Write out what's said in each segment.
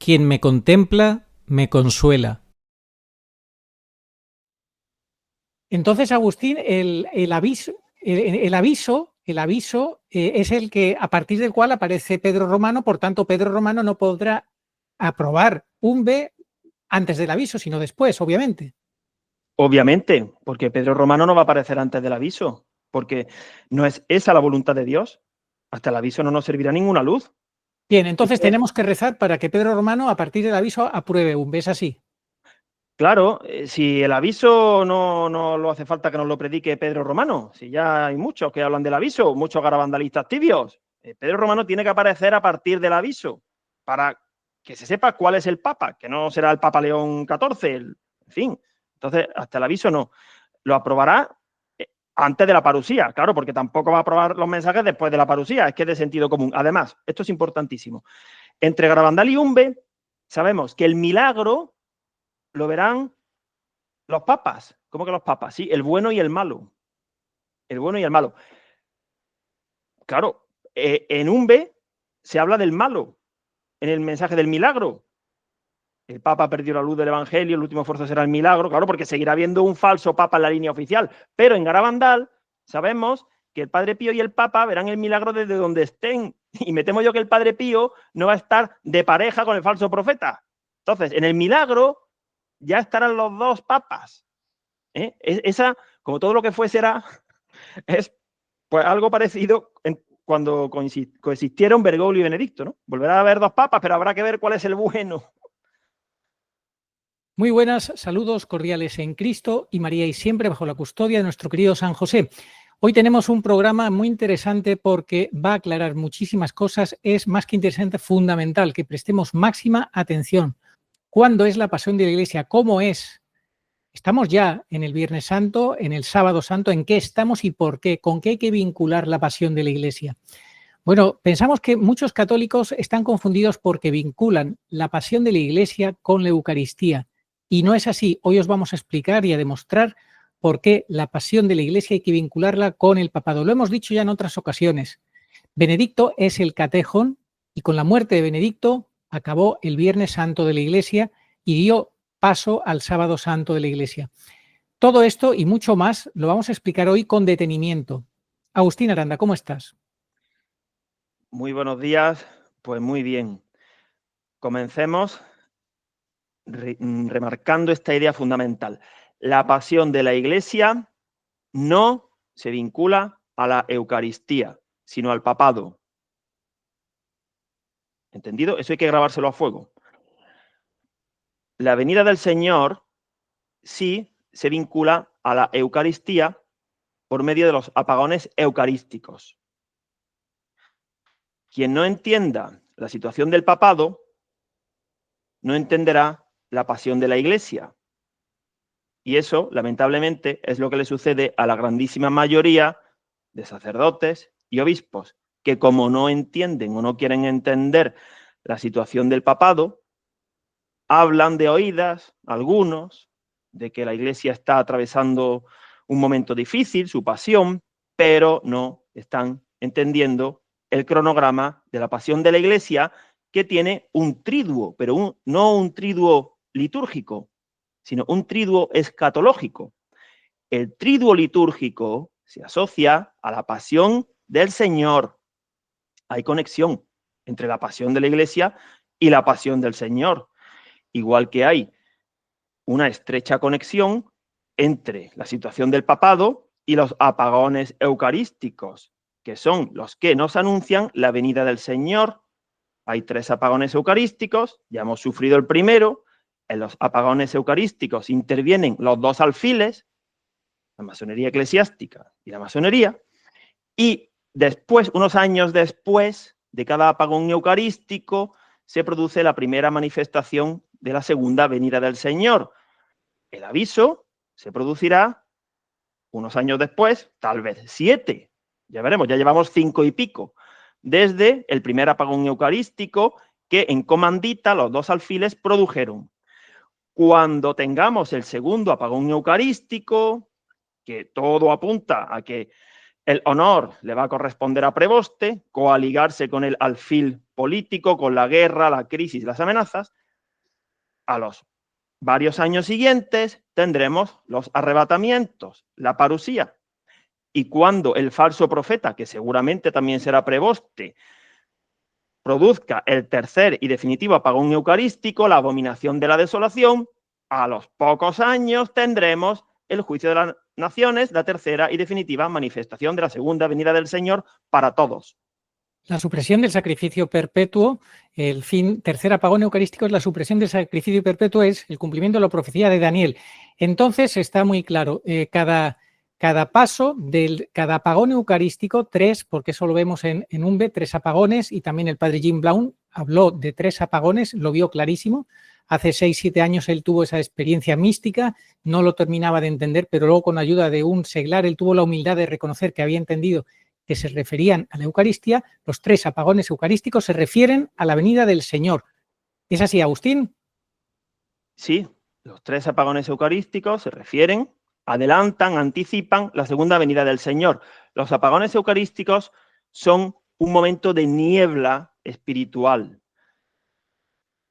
Quien me contempla, me consuela. Entonces, Agustín, el aviso es el que a partir del cual aparece Pedro Romano, por tanto, Pedro Romano no podrá aprobar un B antes del aviso, sino después, obviamente. Obviamente, porque Pedro Romano no va a aparecer antes del aviso, porque no es esa la voluntad de Dios. Hasta el aviso no nos servirá ninguna luz. Bien, entonces tenemos que rezar para que Pedro Romano, a partir del aviso, apruebe un B, ¿es así? Claro, si el aviso no lo hace falta que nos lo predique Pedro Romano, si ya hay muchos que hablan del aviso, muchos garabandalistas tibios. Pedro Romano tiene que aparecer a partir del aviso para que se sepa cuál es el Papa, que no será el Papa León XIV, en fin. Entonces, hasta el aviso no. Lo aprobará antes de la parusía, claro, porque tampoco va a aprobar los mensajes después de la parusía, es que es de sentido común. Además, esto es importantísimo. Entre Garabandal y Umbe, sabemos que el milagro lo verán los papas. ¿Cómo que los papas? Sí, el bueno y el malo. El bueno y el malo. Claro, en Umbe se habla del malo, en el mensaje del milagro. El papa perdió la luz del evangelio, el último esfuerzo será el milagro, claro, porque seguirá habiendo un falso papa en la línea oficial. Pero en Garabandal sabemos que el Padre Pío y el Papa verán el milagro desde donde estén. Y me temo yo que el Padre Pío no va a estar de pareja con el falso profeta. Entonces, en el milagro ya estarán los dos papas. Esa, como todo lo que fue será, es pues algo parecido cuando coexistieron Bergoglio y Benedicto, ¿no? Volverá a haber dos papas, pero habrá que ver cuál es el bueno. Muy buenas, saludos cordiales en Cristo y María y siempre bajo la custodia de nuestro querido San José. Hoy tenemos un programa muy interesante porque va a aclarar muchísimas cosas. Es más que interesante, fundamental que prestemos máxima atención. ¿Cuándo es la pasión de la Iglesia? ¿Cómo es? Estamos ya en el Viernes Santo, en el Sábado Santo. ¿En qué estamos y por qué? ¿Con qué hay que vincular la pasión de la Iglesia? Bueno, pensamos que muchos católicos están confundidos porque vinculan la pasión de la Iglesia con la Eucaristía. Y no es así. Hoy os vamos a explicar y a demostrar por qué la pasión de la Iglesia hay que vincularla con el papado. Lo hemos dicho ya en otras ocasiones. Benedicto es el catejón y con la muerte de Benedicto acabó el Viernes Santo de la Iglesia y dio paso al Sábado Santo de la Iglesia. Todo esto y mucho más lo vamos a explicar hoy con detenimiento. Agustín Aranda, ¿cómo estás? Muy buenos días, pues muy bien. Comencemos remarcando esta idea fundamental. La pasión de la Iglesia no se vincula a la Eucaristía, sino al papado. ¿Entendido? Eso hay que grabárselo a fuego. La venida del Señor sí se vincula a la Eucaristía por medio de los apagones eucarísticos. Quien no entienda la situación del papado no entenderá la pasión de la Iglesia. Y eso, lamentablemente, es lo que le sucede a la grandísima mayoría de sacerdotes y obispos, que como no entienden o no quieren entender la situación del papado, hablan de oídas, algunos, de que la Iglesia está atravesando un momento difícil, su pasión, pero no están entendiendo el cronograma de la pasión de la Iglesia, que tiene un triduo, pero no un triduo litúrgico, sino un triduo escatológico. El triduo litúrgico se asocia a la pasión del Señor. Hay conexión entre la pasión de la Iglesia y la pasión del Señor. Igual que hay una estrecha conexión entre la situación del papado y los apagones eucarísticos, que son los que nos anuncian la venida del Señor. Hay 3 apagones eucarísticos, ya hemos sufrido el primero. En los apagones eucarísticos intervienen los 2 alfiles, la masonería eclesiástica y la masonería, y después, unos años después de cada apagón eucarístico, se produce la primera manifestación de la segunda venida del Señor. El aviso se producirá unos años después, tal vez 7, ya veremos, ya llevamos 5 y pico, desde el primer apagón eucarístico que en comandita los 2 alfiles produjeron. Cuando tengamos el segundo apagón eucarístico, que todo apunta a que el honor le va a corresponder a Preboste, coaligarse con el alfil político, con la guerra, la crisis, las amenazas, a los varios años siguientes tendremos los arrebatamientos, la parusía. Y cuando el falso profeta, que seguramente también será preboste, produzca el tercer y definitivo apagón eucarístico, la abominación de la desolación, a los pocos años tendremos el juicio de las naciones, la tercera y definitiva manifestación de la segunda venida del Señor para todos. La supresión del sacrificio perpetuo, el tercer apagón eucarístico es la supresión del sacrificio perpetuo, es el cumplimiento de la profecía de Daniel. Entonces está muy claro, cada paso cada apagón eucarístico, 3, porque eso lo vemos en UNBE, 3 apagones, y también el padre Jim Brown habló de 3 apagones, lo vio clarísimo. Hace 6-7 años él tuvo esa experiencia mística, no lo terminaba de entender, pero luego con ayuda de un seglar él tuvo la humildad de reconocer que había entendido que se referían a la Eucaristía. Los 3 apagones eucarísticos se refieren a la venida del Señor. ¿Es así, Agustín? Sí, los 3 apagones eucarísticos se refieren, adelantan, anticipan la segunda venida del Señor. Los apagones eucarísticos son un momento de niebla espiritual.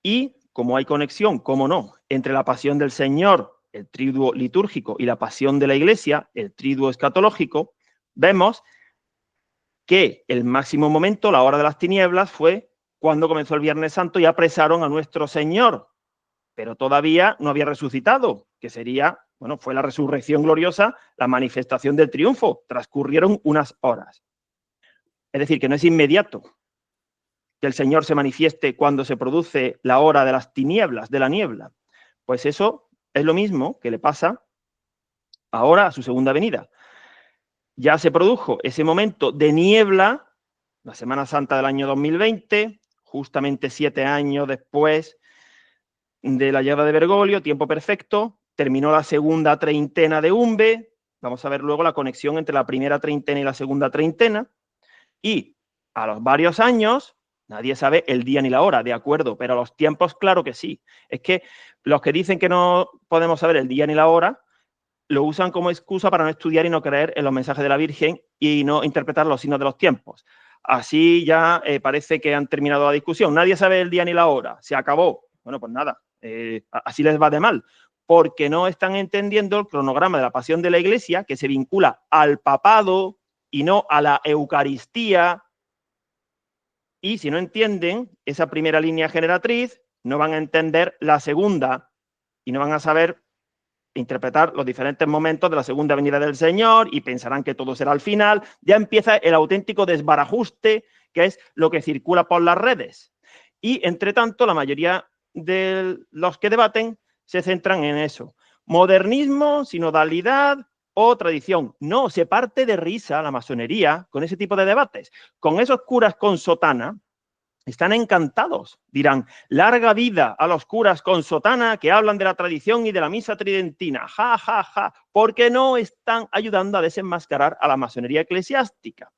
Y como hay conexión, cómo no, entre la pasión del Señor, el triduo litúrgico, y la pasión de la Iglesia, el triduo escatológico, vemos que el máximo momento, la hora de las tinieblas, fue cuando comenzó el Viernes Santo y apresaron a nuestro Señor, pero todavía no había resucitado, que sería, bueno, fue la resurrección gloriosa, la manifestación del triunfo. Transcurrieron unas horas. Es decir, que no es inmediato que el Señor se manifieste cuando se produce la hora de las tinieblas, de la niebla. Pues eso es lo mismo que le pasa ahora a su segunda venida. Ya se produjo ese momento de niebla, la Semana Santa del año 2020, justamente 7 años después de la llegada de Bergoglio, tiempo perfecto, terminó la segunda treintena de UNBE, vamos a ver luego la conexión entre la primera treintena y la segunda treintena, y a los varios años, nadie sabe el día ni la hora, de acuerdo, pero a los tiempos claro que sí. Es que los que dicen que no podemos saber el día ni la hora, lo usan como excusa para no estudiar y no creer en los mensajes de la Virgen y no interpretar los signos de los tiempos. Así ya parece que han terminado la discusión. Nadie sabe el día ni la hora. Se acabó. Bueno, pues nada, así les va de mal, porque no están entendiendo el cronograma de la pasión de la Iglesia, que se vincula al papado y no a la Eucaristía. Y si no entienden esa primera línea generatriz, no van a entender la segunda y no van a saber interpretar los diferentes momentos de la segunda venida del Señor y pensarán que todo será al final. Ya empieza el auténtico desbarajuste, que es lo que circula por las redes. Y, entre tanto, la mayoría de los que debaten se centran en eso. Modernismo, sinodalidad o tradición. No, se parte de risa la masonería con ese tipo de debates. Con esos curas con sotana, están encantados. Dirán, larga vida a los curas con sotana que hablan de la tradición y de la misa tridentina. Ja, ja, ja. Porque no están ayudando a desenmascarar a la masonería eclesiástica.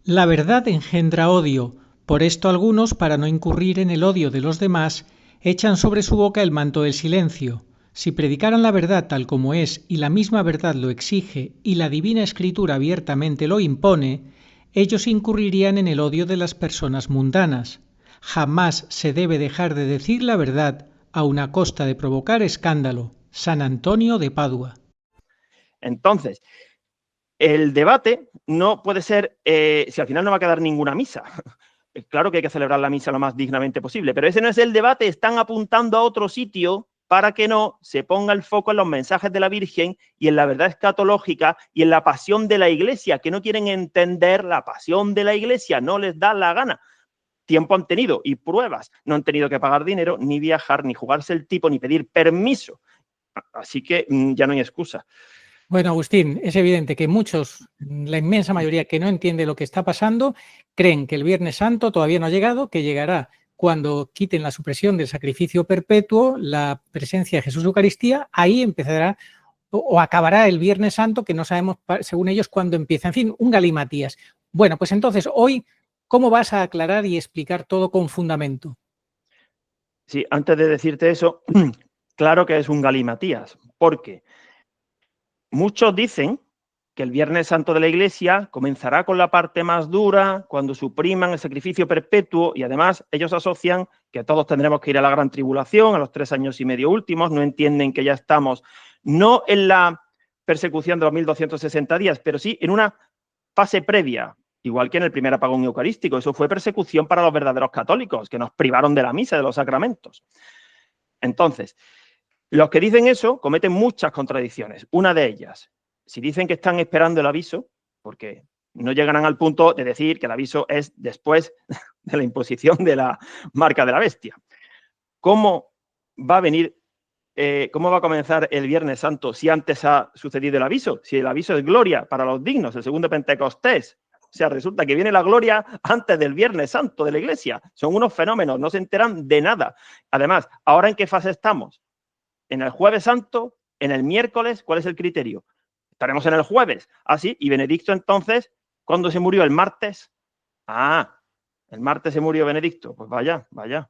La verdad engendra odio. Por esto algunos, para no incurrir en el odio de los demás, echan sobre su boca el manto del silencio. Si predicaran la verdad tal como es y la misma verdad lo exige y la divina escritura abiertamente lo impone, ellos incurrirían en el odio de las personas mundanas. Jamás se debe dejar de decir la verdad a una costa de provocar escándalo. San Antonio de Padua. Entonces, el debate no puede ser si al final no va a quedar ninguna misa. Claro que hay que celebrar la misa lo más dignamente posible, pero ese no es el debate. Están apuntando a otro sitio para que no se ponga el foco en los mensajes de la Virgen y en la verdad escatológica y en la pasión de la Iglesia, que no quieren entender la pasión de la Iglesia, no les da la gana. Tiempo han tenido y pruebas, no han tenido que pagar dinero, ni viajar, ni jugarse el tipo, ni pedir permiso. Así que ya no hay excusa. Bueno, Agustín, es evidente que muchos, la inmensa mayoría que no entiende lo que está pasando, creen que el Viernes Santo todavía no ha llegado, que llegará cuando quiten la supresión del sacrificio perpetuo, la presencia de Jesús Eucaristía, ahí empezará o acabará el Viernes Santo, que no sabemos, según ellos, cuándo empieza. En fin, un galimatías. Bueno, pues entonces, hoy, ¿cómo vas a aclarar y explicar todo con fundamento? Sí, antes de decirte eso, claro que es un galimatías, porque muchos dicen que el Viernes Santo de la Iglesia comenzará con la parte más dura, cuando supriman el sacrificio perpetuo, y además ellos asocian que todos tendremos que ir a la gran tribulación, a los 3 años y medio últimos, no entienden que ya estamos, no en la persecución de los 1260 días, pero sí en una fase previa, igual que en el primer apagón eucarístico. Eso fue persecución para los verdaderos católicos, que nos privaron de la misa, de los sacramentos. Entonces, los que dicen eso cometen muchas contradicciones. Una de ellas, si dicen que están esperando el aviso, porque no llegarán al punto de decir que el aviso es después de la imposición de la marca de la bestia. ¿Cómo va a venir, cómo va a comenzar el Viernes Santo si antes ha sucedido el aviso? Si el aviso es gloria para los dignos, el segundo Pentecostés. O sea, resulta que viene la gloria antes del Viernes Santo de la Iglesia. Son unos fenómenos, no se enteran de nada. Además, ¿ahora en qué fase estamos? ¿En el Jueves Santo? ¿En el miércoles? ¿Cuál es el criterio? Estaremos en el jueves. Ah, sí. ¿Y Benedicto entonces? ¿Cuándo se murió? ¿El martes? Ah, el martes se murió Benedicto. Pues vaya, vaya.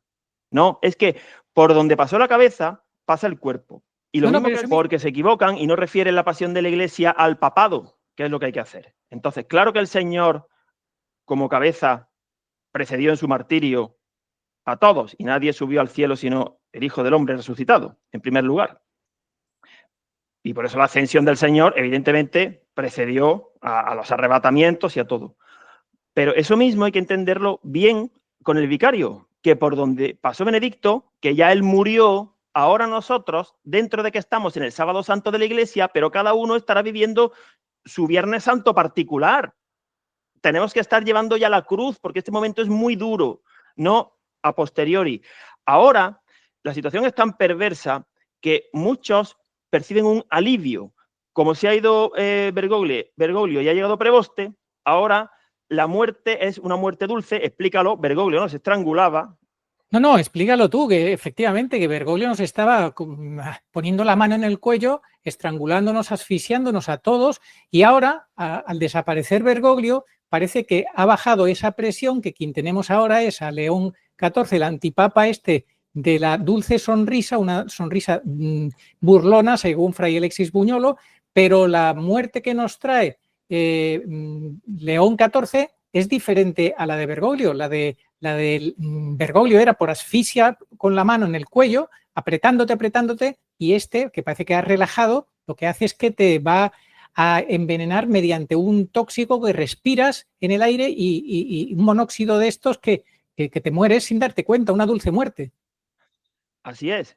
No, es que por donde pasó la cabeza, pasa el cuerpo. Y lo mismo que porque se equivocan y no refieren la pasión de la Iglesia al papado, que es lo que hay que hacer. Entonces, claro que el Señor, como cabeza, precedió en su martirio a todos, y nadie subió al cielo sino el Hijo del Hombre resucitado, en primer lugar. Y por eso la ascensión del Señor, evidentemente, precedió a los arrebatamientos y a todo. Pero eso mismo hay que entenderlo bien con el vicario, que por donde pasó Benedicto, que ya él murió, ahora nosotros, dentro de que estamos en el Sábado Santo de la Iglesia, pero cada uno estará viviendo su Viernes Santo particular. Tenemos que estar llevando ya la cruz, porque este momento es muy duro, no a posteriori. Ahora, la situación es tan perversa que muchos perciben un alivio. Como se ha ido Bergoglio y ha llegado Preboste, ahora la muerte es una muerte dulce. Explícalo, Bergoglio no se estrangulaba. No, explícalo tú, que efectivamente que Bergoglio nos estaba poniendo la mano en el cuello, estrangulándonos, asfixiándonos a todos, y ahora, al desaparecer Bergoglio, parece que ha bajado esa presión, que quien tenemos ahora es a León XIV, el antipapa de la dulce sonrisa, una sonrisa burlona, según Fray Alexis Buñolo, pero la muerte que nos trae León XIV es diferente a la de Bergoglio. La de Bergoglio era por asfixia con la mano en el cuello, apretándote, y que parece que ha relajado, lo que hace es que te va a envenenar mediante un tóxico que respiras en el aire y un monóxido de estos que te mueres sin darte cuenta, una dulce muerte. Así es.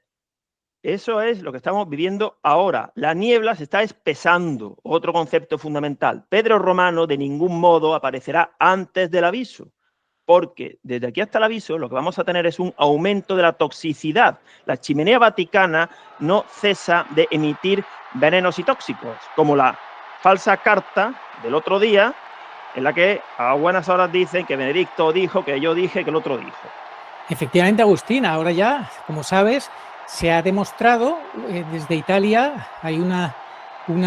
Eso es lo que estamos viviendo ahora. La niebla se está espesando, otro concepto fundamental. Pedro Romano de ningún modo aparecerá antes del aviso, porque desde aquí hasta el aviso lo que vamos a tener es un aumento de la toxicidad. La chimenea vaticana no cesa de emitir venenos y tóxicos, como la falsa carta del otro día, en la que a buenas horas dicen que Benedicto dijo, que yo dije, que el otro dijo. Efectivamente, Agustín, ahora ya, como sabes, se ha demostrado, desde Italia hay una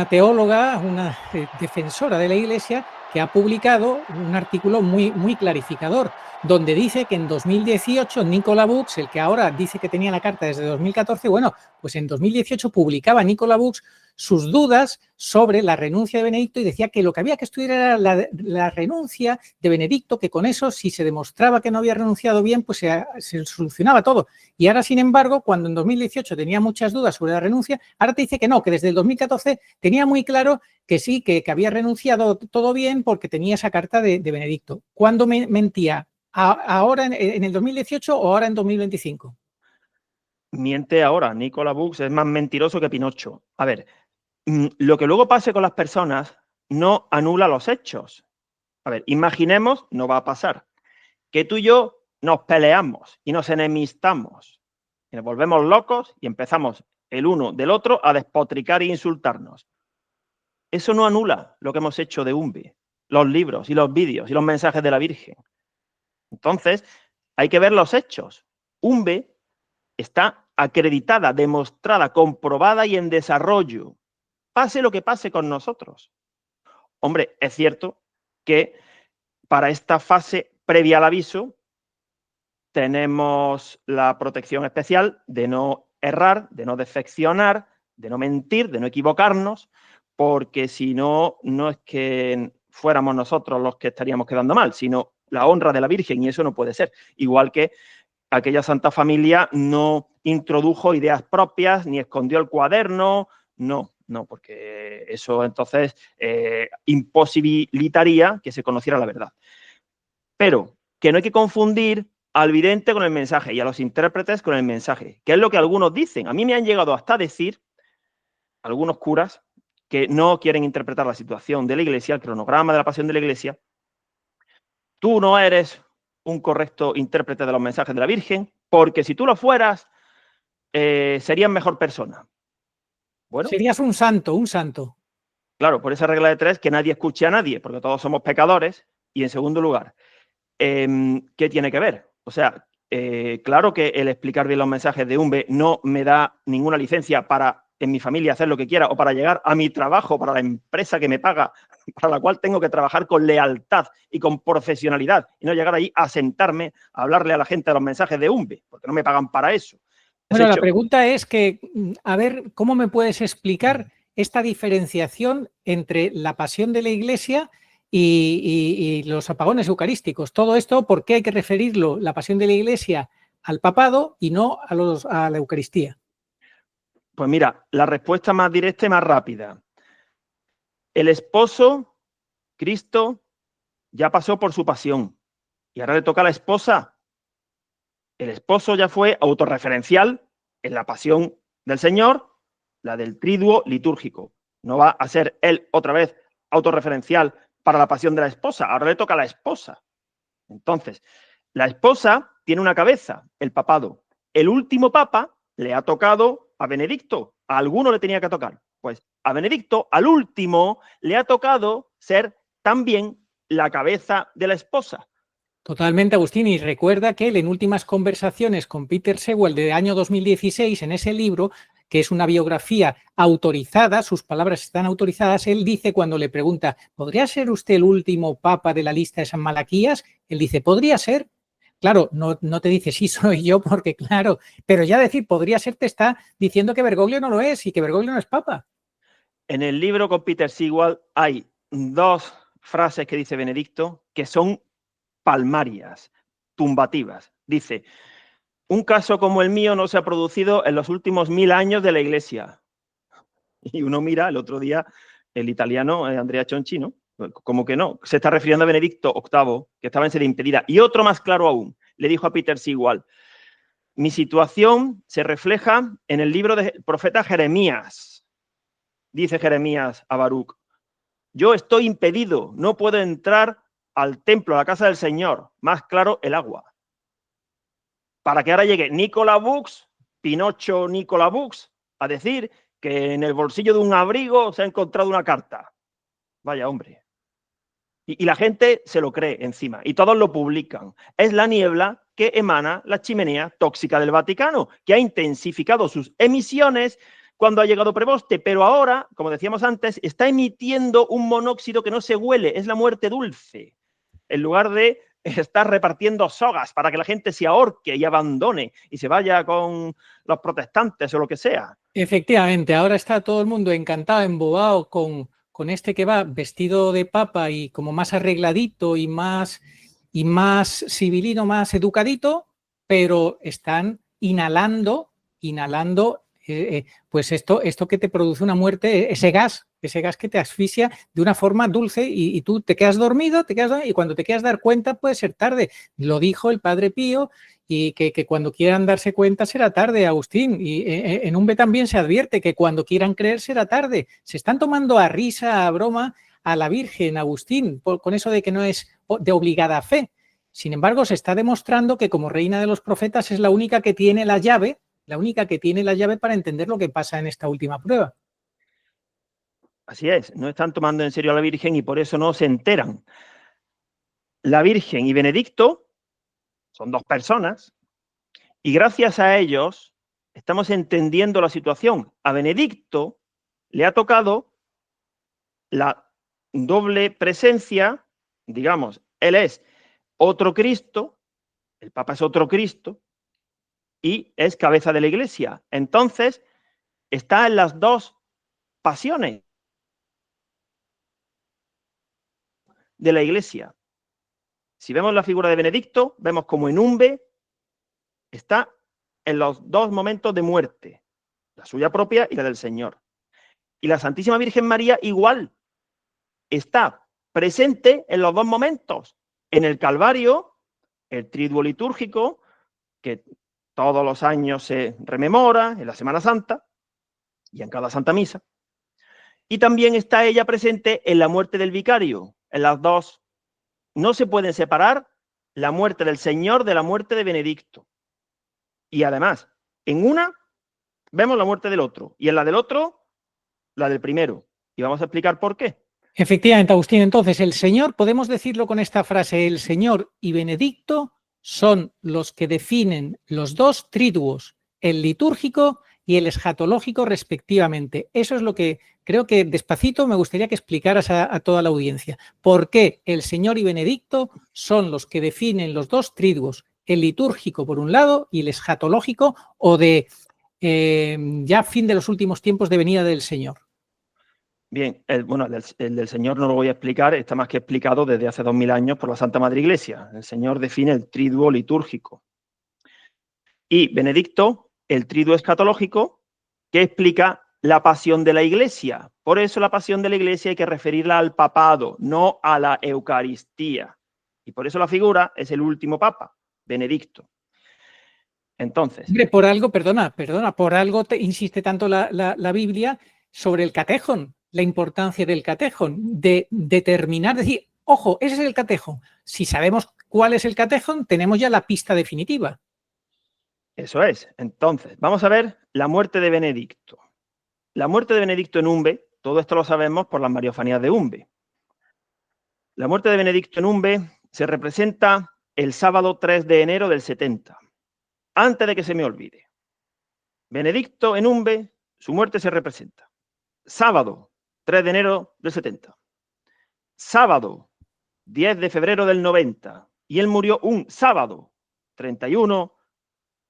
teóloga, una defensora de la Iglesia, que ha publicado un artículo muy clarificador, donde dice que en 2018 Nicola Bux, el que ahora dice que tenía la carta desde 2014, bueno, pues en 2018 publicaba Nicola Bux sus dudas sobre la renuncia de Benedicto y decía que lo que había que estudiar era la renuncia de Benedicto, que con eso, si se demostraba que no había renunciado bien, pues se solucionaba todo. Y ahora, sin embargo, cuando en 2018 tenía muchas dudas sobre la renuncia, ahora te dice que no, que desde el 2014 tenía muy claro que sí, que había renunciado todo bien porque tenía esa carta de Benedicto. ¿Cuándo mentía? ¿Ahora en el 2018 o ahora en 2025? Miente ahora. Nicola Bux es más mentiroso que Pinocho. A ver, lo que luego pase con las personas no anula los hechos. A ver, imaginemos, no va a pasar, que tú y yo nos peleamos y nos enemistamos, y nos volvemos locos y empezamos el uno del otro a despotricar e insultarnos. Eso no anula lo que hemos hecho de UNBI, los libros y los vídeos y los mensajes de la Virgen. Entonces, hay que ver los hechos. UNBI está acreditada, demostrada, comprobada y en desarrollo. Pase lo que pase con nosotros. Hombre, es cierto que para esta fase previa al aviso tenemos la protección especial de no errar, de no defeccionar, de no mentir, de no equivocarnos, porque si no, no es que fuéramos nosotros los que estaríamos quedando mal, sino la honra de la Virgen, y eso no puede ser. Igual que aquella Santa Familia no introdujo ideas propias, ni escondió el cuaderno, no, porque eso entonces imposibilitaría que se conociera la verdad. Pero que no hay que confundir al vidente con el mensaje y a los intérpretes con el mensaje, que es lo que algunos dicen. A mí me han llegado hasta decir, algunos curas, que no quieren interpretar la situación de la Iglesia, el cronograma de la pasión de la Iglesia. Tú no eres un correcto intérprete de los mensajes de la Virgen, porque si tú lo fueras, serías mejor persona. Bueno, serías un santo, un santo. Claro, por esa regla de 3, que nadie escuche a nadie, porque todos somos pecadores. Y en segundo lugar, ¿qué tiene que ver? O sea, claro que el explicar bien los mensajes de UMBE no me da ninguna licencia para en mi familia hacer lo que quiera o para llegar a mi trabajo, para la empresa que me paga, para la cual tengo que trabajar con lealtad y con profesionalidad y no llegar ahí a sentarme a hablarle a la gente de los mensajes de UMBE, porque no me pagan para eso. Bueno, la pregunta es que, a ver, ¿cómo me puedes explicar esta diferenciación entre la pasión de la Iglesia y los apagones eucarísticos? Todo esto, ¿por qué hay que referirlo, la pasión de la Iglesia, al papado y no a la Eucaristía? Pues mira, la respuesta más directa y más rápida. El esposo, Cristo, ya pasó por su pasión y ahora le toca a la esposa. El esposo ya fue autorreferencial en la pasión del Señor, la del triduo litúrgico. No va a ser él otra vez autorreferencial para la pasión de la esposa. Ahora le toca a la esposa. Entonces, la esposa tiene una cabeza, el papado. El último papa le ha tocado a Benedicto. A alguno le tenía que tocar. Pues a Benedicto, al último, le ha tocado ser también la cabeza de la esposa. Totalmente, Agustín, y recuerda que él en Últimas Conversaciones con Peter Sewell del año 2016, en ese libro, que es una biografía autorizada, sus palabras están autorizadas, él dice cuando le pregunta, ¿podría ser usted el último papa de la lista de San Malaquías? Él dice, ¿podría ser? Claro, no te dice sí soy yo, porque claro, pero ya decir podría ser te está diciendo que Bergoglio no lo es y que Bergoglio no es papa. En el libro con Peter Sewell hay dos frases que dice Benedicto que son palmarias, tumbativas. Dice, un caso como el mío no se ha producido en los últimos 1000 años de la Iglesia. Y uno mira, el otro día, el italiano Andrea Chonchi, ¿no? Como que no, se está refiriendo a Benedicto VIII, que estaba en sede impedida. Y otro más claro aún, le dijo a Peter Sewell, mi situación se refleja en el libro del profeta Jeremías. Dice Jeremías a Baruch, yo estoy impedido, no puedo entrar al templo, a la casa del Señor, más claro, el agua. Para que ahora llegue Nicola Bux, Pinocho Nicola Bux, a decir que en el bolsillo de un abrigo se ha encontrado una carta. Vaya hombre. Y la gente se lo cree encima, y todos lo publican. Es la niebla que emana la chimenea tóxica del Vaticano, que ha intensificado sus emisiones cuando ha llegado Preboste, pero ahora, como decíamos antes, está emitiendo un monóxido que no se huele, es la muerte dulce. En lugar de estar repartiendo sogas para que la gente se ahorque y abandone y se vaya con los protestantes o lo que sea. Efectivamente, ahora está todo el mundo encantado, embobado con este que va vestido de papa y como más arregladito y más civilino, más educadito, pero están inhalando pues esto que te produce una muerte, ese gas que te asfixia de una forma dulce y tú te quedas dormido y cuando te quedas dar cuenta puede ser tarde. Lo dijo el Padre Pío y que cuando quieran darse cuenta será tarde, Agustín. Y en UMBE también se advierte que cuando quieran creer será tarde. Se están tomando a risa, a broma, a la Virgen, Agustín, con eso de que no es de obligada fe. Sin embargo, se está demostrando que como reina de los profetas es la única que tiene la llave para entender lo que pasa en esta última prueba. Así es, no están tomando en serio a la Virgen y por eso no se enteran. La Virgen y Benedicto son dos personas y gracias a ellos estamos entendiendo la situación. A Benedicto le ha tocado la doble presencia, digamos, él es otro Cristo, el Papa es otro Cristo y es cabeza de la Iglesia. Entonces, está en las dos pasiones. de la Iglesia. Si vemos la figura de Benedicto, vemos como en Umbe está en los dos momentos de muerte, la suya propia y la del Señor. Y la Santísima Virgen María igual está presente en los dos momentos, en el Calvario, el triduo litúrgico, que todos los años se rememora en la Semana Santa y en cada Santa Misa, y también está ella presente en la muerte del vicario. En las dos no se pueden separar la muerte del Señor de la muerte de Benedicto. Y además, en una vemos la muerte del otro, y en la del otro, la del primero. Y vamos a explicar por qué. Efectivamente, Agustín. Entonces, el Señor, podemos decirlo con esta frase, el Señor y Benedicto son los que definen los dos triduos, el litúrgico y el escatológico respectivamente. Eso es lo que creo que despacito me gustaría que explicaras a toda la audiencia. ¿Por qué el Señor y Benedicto son los que definen los dos triduos, el litúrgico por un lado y el escatológico o de ya fin de los últimos tiempos de venida del Señor? Bien, el del Señor no lo voy a explicar, está más que explicado desde hace 2000 años por la Santa Madre Iglesia. El Señor define el triduo litúrgico. Y Benedicto, el triduo escatológico, que explica la pasión de la Iglesia. Por eso la pasión de la Iglesia hay que referirla al papado, no a la Eucaristía. Y por eso la figura es el último papa, Benedicto. Entonces... Hombre, por algo, perdona, por algo insiste tanto la Biblia sobre el catejón, la importancia del catejón, de determinar, decir, ojo, ese es el catejón. Si sabemos cuál es el catejón, tenemos ya la pista definitiva. Eso es. Entonces, vamos a ver la muerte de Benedicto. La muerte de Benedicto en Umbe, todo esto lo sabemos por las Mariofanías de Umbe. La muerte de Benedicto en Umbe se representa el sábado 3 de enero del 70. Antes de que se me olvide. Benedicto en Umbe, su muerte se representa sábado 3 de enero del 70. Sábado 10 de febrero del 90. Y él murió un sábado 31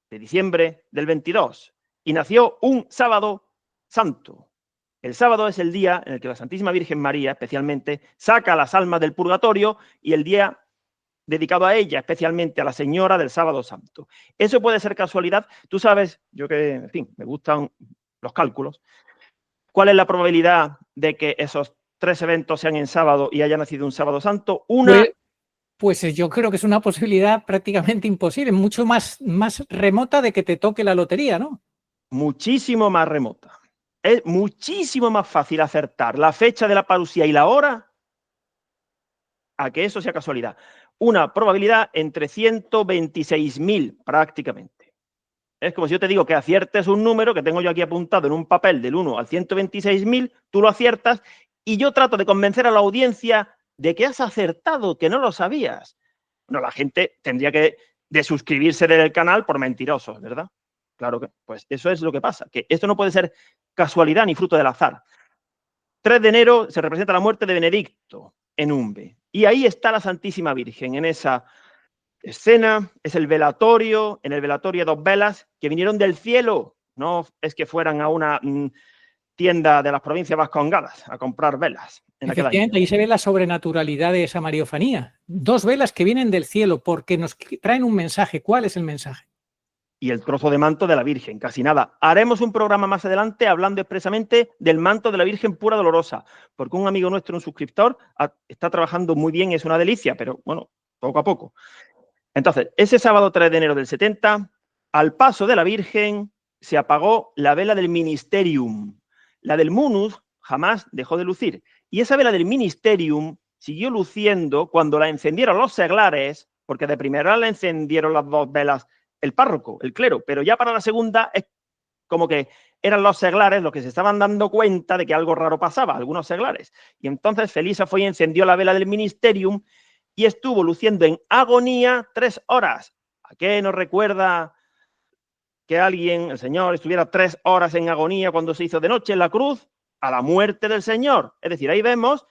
de diciembre del 22. Y nació un sábado santo. El sábado es el día en el que la Santísima Virgen María, especialmente, saca las almas del purgatorio, y el día dedicado a ella, especialmente a la Señora del Sábado Santo. Eso puede ser casualidad. Tú sabes, yo que, en fin, me gustan los cálculos. ¿Cuál es la probabilidad de que esos tres eventos sean en sábado y haya nacido un sábado santo? Pues yo creo que es una posibilidad prácticamente imposible, mucho más remota de que te toque la lotería, ¿no? Muchísimo más remota. Es muchísimo más fácil acertar la fecha de la parusía y la hora a que eso sea casualidad. Una probabilidad entre 126.000 prácticamente. Es como si yo te digo que aciertes un número que tengo yo aquí apuntado en un papel del 1 al 126.000, tú lo aciertas y yo trato de convencer a la audiencia de que has acertado, que no lo sabías. Bueno, la gente tendría que desuscribirse del canal por mentirosos, ¿verdad? Claro que, pues eso es lo que pasa, que esto no puede ser casualidad ni fruto del azar. 3 de enero se representa la muerte de Benedicto en Umbe. Y ahí está la Santísima Virgen, en esa escena, es el velatorio, en el velatorio 2 velas que vinieron del cielo, no es que fueran a una tienda de las provincias vascongadas a comprar velas. Efectivamente, ahí se ve la sobrenaturalidad de esa mariofanía. 2 velas que vienen del cielo porque nos traen un mensaje. ¿Cuál es el mensaje? Y el trozo de manto de la Virgen, casi nada. Haremos un programa más adelante hablando expresamente del manto de la Virgen pura dolorosa, porque un amigo nuestro, un suscriptor, está trabajando muy bien, es una delicia, pero bueno, poco a poco. Entonces, ese sábado 3 de enero del 70, al paso de la Virgen, se apagó la vela del Ministerium. La del Munus jamás dejó de lucir. Y esa vela del Ministerium siguió luciendo cuando la encendieron los seglares, porque de primera la encendieron las 2 velas el párroco, el clero, pero ya para la segunda es como que eran los seglares los que se estaban dando cuenta de que algo raro pasaba, algunos seglares. Y entonces Felisa fue y encendió la vela del Ministerium y estuvo luciendo en agonía 3 horas. ¿A qué nos recuerda que alguien, el Señor, estuviera 3 horas en agonía cuando se hizo de noche en la cruz? A la muerte del Señor. Es decir, ahí vemos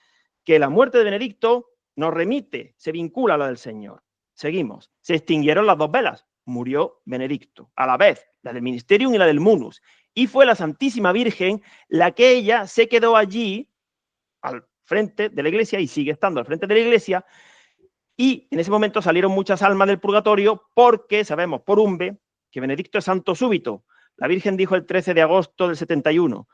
que la muerte de Benedicto nos remite, se vincula a la del Señor. Seguimos. Se extinguieron las 2 velas. Murió Benedicto, a la vez, la del Ministerium y la del Munus. Y fue la Santísima Virgen la que ella se quedó allí, al frente de la iglesia y sigue estando al frente de la iglesia. Y en ese momento salieron muchas almas del purgatorio porque sabemos por Umbe que Benedicto es santo súbito. La Virgen dijo el 13 de agosto del 71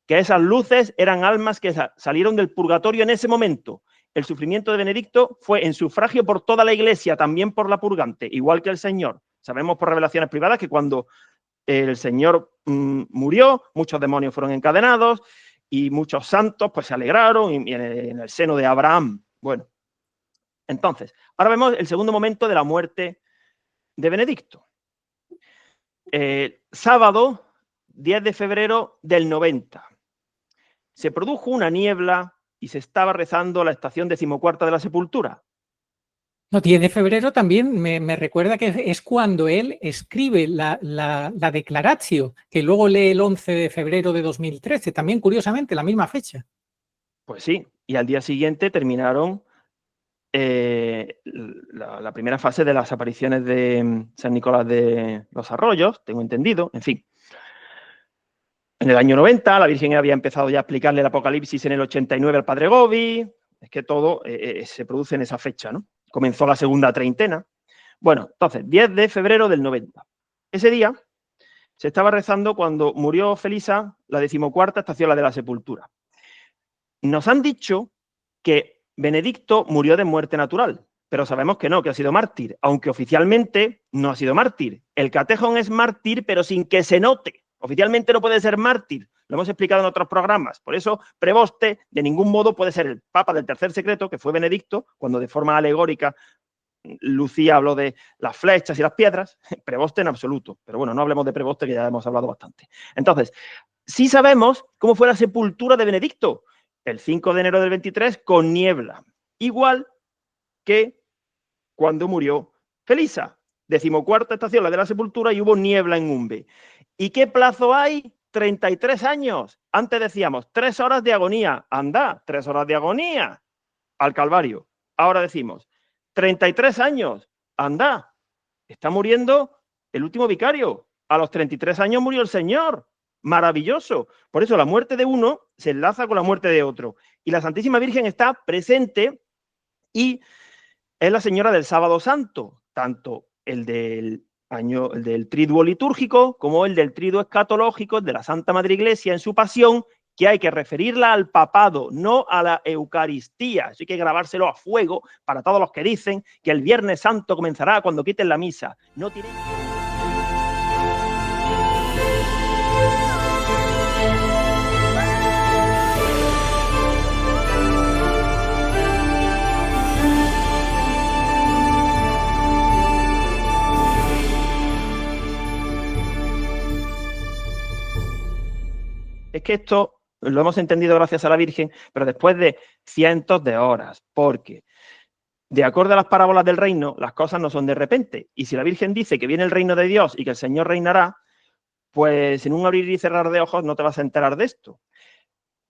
que esas luces eran almas que salieron del purgatorio en ese momento. El sufrimiento de Benedicto fue en sufragio por toda la iglesia, también por la purgante, igual que el Señor. Sabemos por revelaciones privadas que cuando el Señor murió, muchos demonios fueron encadenados y muchos santos pues se alegraron y en el seno de Abraham. Bueno, entonces, ahora vemos el segundo momento de la muerte de Benedicto. Sábado 10 de febrero del 90. Se produjo una niebla y se estaba rezando la estación 14ª de la sepultura. No, 10 de febrero también me recuerda que es cuando él escribe la declaratio, que luego lee el 11 de febrero de 2013, también curiosamente la misma fecha. Pues sí, y al día siguiente terminaron la primera fase de las apariciones de San Nicolás de los Arroyos, tengo entendido, en fin. En el año 90, la Virgen había empezado ya a explicarle el Apocalipsis en el 89 al Padre Gobi. Es que todo se produce en esa fecha, ¿no? Comenzó la segunda treintena. Bueno, entonces, 10 de febrero del 90. Ese día se estaba rezando cuando murió Felisa, la 14ª estación, la de la sepultura. Nos han dicho que Benedicto murió de muerte natural, pero sabemos que no, que ha sido mártir, aunque oficialmente no ha sido mártir. El catejón es mártir, pero sin que se note. Oficialmente no puede ser mártir, lo hemos explicado en otros programas. Por eso, preboste de ningún modo puede ser el papa del tercer secreto, que fue Benedicto, cuando de forma alegórica Lucía habló de las flechas y las piedras, preboste en absoluto. Pero bueno, no hablemos de preboste, que ya hemos hablado bastante. Entonces, sí sabemos cómo fue la sepultura de Benedicto, el 5 de enero del 23, con niebla. Igual que cuando murió Felisa, 14ª estación, la de la sepultura, y hubo niebla en Umbe. ¿Y qué plazo hay? 33 años. Antes decíamos 3 horas de agonía. Anda, 3 horas de agonía al Calvario. Ahora decimos 33 años. Anda, está muriendo el último vicario. A los 33 años murió el Señor. Maravilloso. Por eso la muerte de uno se enlaza con la muerte de otro. Y la Santísima Virgen está presente y es la señora del Sábado Santo, tanto el del triduo litúrgico como el del triduo escatológico de la Santa Madre Iglesia en su pasión, que hay que referirla al papado, no a la Eucaristía. Eso hay que grabárselo a fuego para todos los que dicen que el Viernes Santo comenzará cuando quiten la misa. No tiene... Es que esto lo hemos entendido gracias a la Virgen, pero después de cientos de horas, porque de acuerdo a las parábolas del reino, las cosas no son de repente. Y si la Virgen dice que viene el reino de Dios y que el Señor reinará, pues en un abrir y cerrar de ojos no te vas a enterar de esto.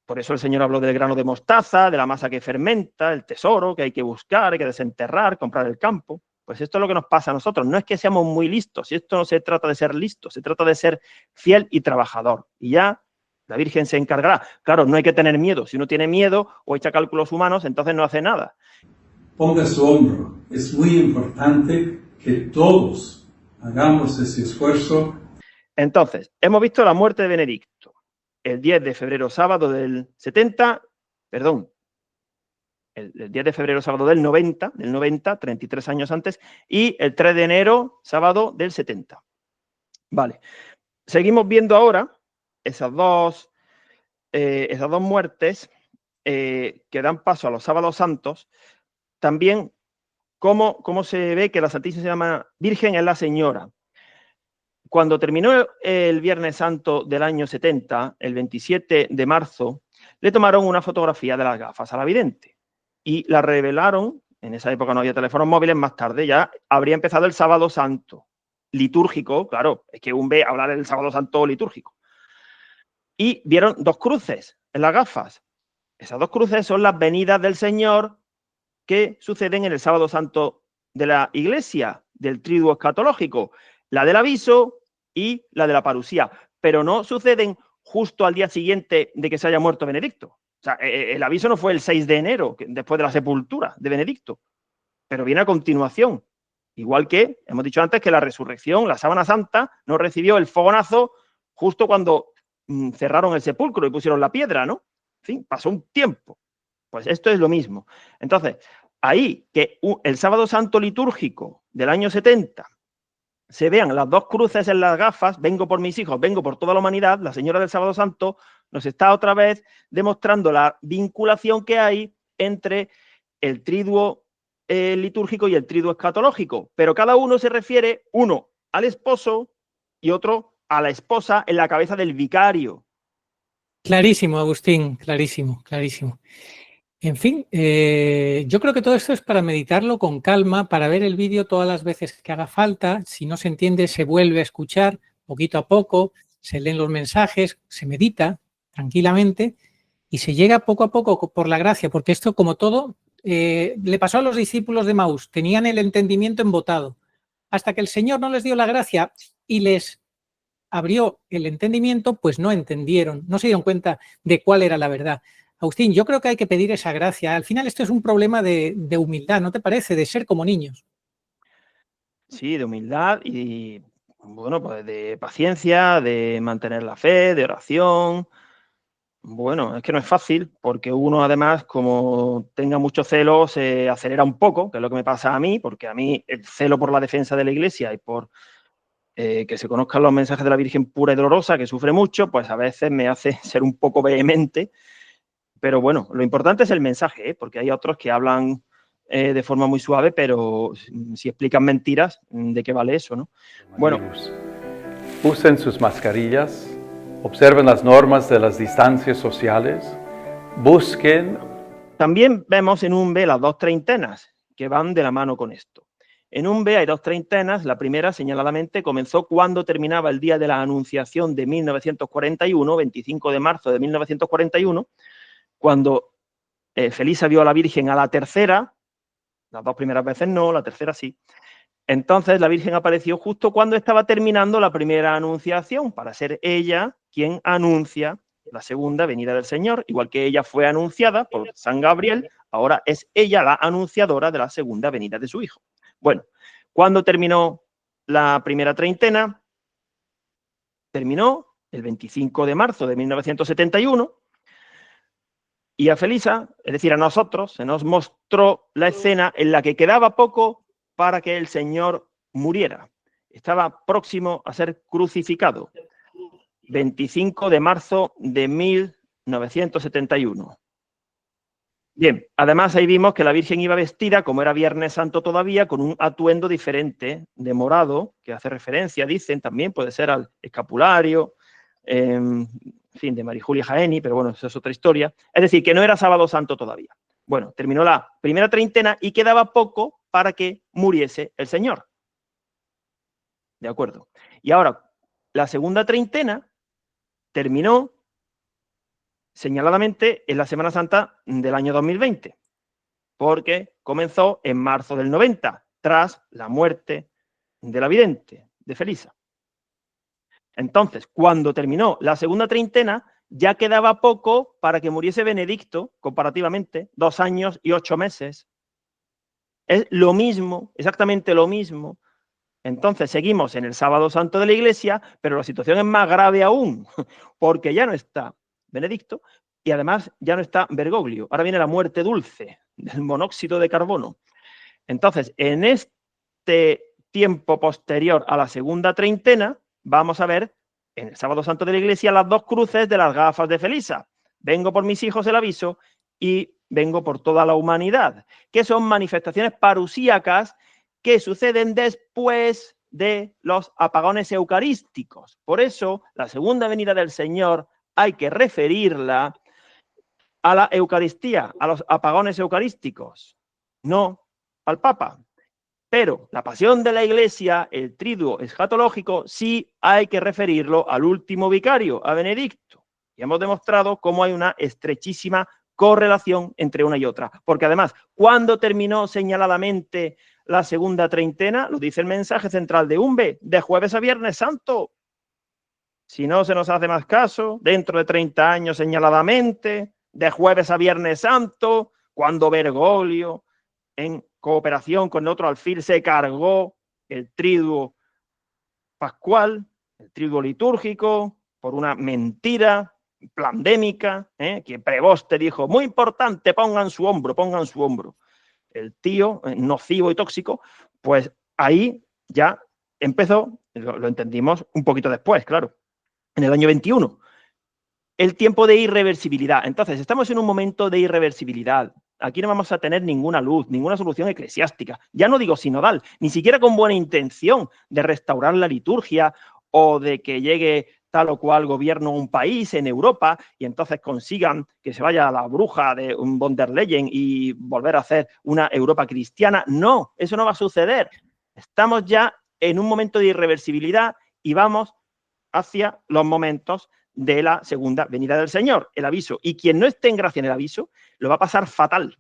Por eso el Señor habló del grano de mostaza, de la masa que fermenta, el tesoro que hay que buscar, hay que desenterrar, comprar el campo. Pues esto es lo que nos pasa a nosotros. No es que seamos muy listos, y esto no se trata de ser listos, se trata de ser fiel y trabajador. Y ya la Virgen se encargará. Claro, no hay que tener miedo. Si uno tiene miedo o echa cálculos humanos, entonces no hace nada. Ponga su hombro. Es muy importante que todos hagamos ese esfuerzo. Entonces, hemos visto la muerte de Benedicto. El 10 de febrero, sábado del 70, perdón, el 10 de febrero, sábado del 90, 33 años antes, y el 3 de enero, sábado del 70. Vale. Seguimos viendo ahora esas dos muertes que dan paso a los sábados santos. También cómo se ve que la Santísima Virgen es la Señora. Cuando terminó el Viernes Santo del año 70, el 27 de marzo, le tomaron una fotografía de las gafas a la vidente y la revelaron. En esa época no había teléfonos móviles, más tarde ya habría empezado el Sábado Santo litúrgico. Claro, es que ve hablar del Sábado Santo litúrgico. Y vieron 2 cruces en las gafas. Esas 2 cruces son las venidas del Señor que suceden en el Sábado Santo de la Iglesia, del triduo escatológico, la del aviso y la de la parusía, pero no suceden justo al día siguiente de que se haya muerto Benedicto. O sea, el aviso no fue el 6 de enero, después de la sepultura de Benedicto, pero viene a continuación. Igual que, hemos dicho antes, que la resurrección, la sábana santa, no recibió el fogonazo justo cuando cerraron el sepulcro y pusieron la piedra, ¿no? En fin, pasó un tiempo. Pues esto es lo mismo. Entonces, ahí que el sábado santo litúrgico del año 70 se vean las dos cruces en las gafas, vengo por mis hijos, vengo por toda la humanidad, la señora del sábado santo nos está otra vez demostrando la vinculación que hay entre el triduo litúrgico y el triduo escatológico, pero cada uno se refiere, uno al esposo y otro a la esposa en la cabeza del vicario. Clarísimo, Agustín, clarísimo, clarísimo. En fin, yo creo que todo esto es para meditarlo con calma, para ver el vídeo todas las veces que haga falta. Si no se entiende, se vuelve a escuchar poquito a poco, se leen los mensajes, se medita tranquilamente y se llega poco a poco por la gracia, porque esto, como todo, le pasó a los discípulos de Maús, tenían el entendimiento embotado. Hasta que el Señor no les dio la gracia y les abrió el entendimiento, pues no entendieron, no se dieron cuenta de cuál era la verdad. Agustín, yo creo que hay que pedir esa gracia. Al final esto es un problema de humildad, ¿no te parece? De ser como niños. Sí, de humildad y, bueno, pues de paciencia, de mantener la fe, de oración. Bueno, es que no es fácil porque uno además, como tenga mucho celo, se acelera un poco, que es lo que me pasa a mí, porque a mí el celo por la defensa de la Iglesia y por que se conozcan los mensajes de la Virgen pura y dolorosa, que sufre mucho, pues a veces me hace ser un poco vehemente. Pero bueno, lo importante es el mensaje, porque hay otros que hablan de forma muy suave, pero si explican mentiras, ¿de qué vale eso, no? Bueno, usen sus mascarillas, observen las normas de las distancias sociales, busquen. También vemos en un B las dos treintenas que van de la mano con esto. En un B hay dos treintenas, la primera señaladamente comenzó cuando terminaba el día de la Anunciación de 1941, 25 de marzo de 1941, cuando Felisa vio a la Virgen a la tercera, las dos primeras veces no, la tercera sí. Entonces la Virgen apareció justo cuando estaba terminando la primera anunciación, para ser ella quien anuncia la segunda venida del Señor, igual que ella fue anunciada por San Gabriel, ahora es ella la anunciadora de la segunda venida de su Hijo. Bueno, ¿cuándo terminó la primera treintena? Terminó el 25 de marzo de 1971, y a Felisa, es decir, a nosotros, se nos mostró la escena en la que quedaba poco para que el Señor muriera. Estaba próximo a ser crucificado. 25 de marzo de 1971. Bien, además ahí vimos que la Virgen iba vestida, como era Viernes Santo todavía, con un atuendo diferente, de morado, que hace referencia, dicen también, puede ser al escapulario, en fin, de Marijulia Jaeni, pero bueno, eso es otra historia. Es decir, que no era Sábado Santo todavía. Bueno, terminó la primera treintena y quedaba poco para que muriese el Señor. De acuerdo. Y ahora, la segunda treintena terminó señaladamente en la Semana Santa del año 2020, porque comenzó en marzo del 90, tras la muerte de la vidente, de Felisa. Entonces, cuando terminó la segunda treintena, ya quedaba poco para que muriese Benedicto, comparativamente, 2 años y 8 meses. Es lo mismo, exactamente lo mismo. Entonces, seguimos en el Sábado Santo de la Iglesia, pero la situación es más grave aún, porque ya no está Benedicto y además ya no está Bergoglio. Ahora viene la muerte dulce del monóxido de carbono. Entonces, en este tiempo posterior a la segunda treintena, vamos a ver en el Sábado Santo de la Iglesia las dos cruces de las gafas de Felisa. Vengo por mis hijos, el aviso, y vengo por toda la humanidad, que son manifestaciones parusíacas que suceden después de los apagones eucarísticos. Por eso, la segunda venida del Señor hay que referirla a la Eucaristía, a los apagones eucarísticos, no al Papa. Pero la pasión de la Iglesia, el triduo escatológico, sí hay que referirlo al último vicario, a Benedicto. Y hemos demostrado cómo hay una estrechísima correlación entre una y otra. Porque además, ¿cuándo terminó señaladamente la segunda treintena? Lo dice el mensaje central de UNBE, de jueves a Viernes Santo. Si no se nos hace más caso, dentro de 30 años señaladamente, de Jueves a Viernes Santo, cuando Bergoglio, en cooperación con otro alfil, se cargó el triduo pascual, el triduo litúrgico, por una mentira plandémica, que Prevoste dijo, muy importante, pongan su hombro. El tío, nocivo y tóxico, pues ahí ya empezó, lo entendimos un poquito después, claro, en el año 21, el tiempo de irreversibilidad. Entonces, estamos en un momento de irreversibilidad. Aquí no vamos a tener ninguna luz, ninguna solución eclesiástica. Ya no digo sinodal, ni siquiera con buena intención de restaurar la liturgia o de que llegue tal o cual gobierno a un país en Europa y entonces consigan que se vaya la bruja de un von der Leyen y volver a hacer una Europa cristiana. No, eso no va a suceder. Estamos ya en un momento de irreversibilidad y vamos hacia los momentos de la segunda venida del Señor, el aviso. Y quien no esté en gracia en el aviso, lo va a pasar fatal.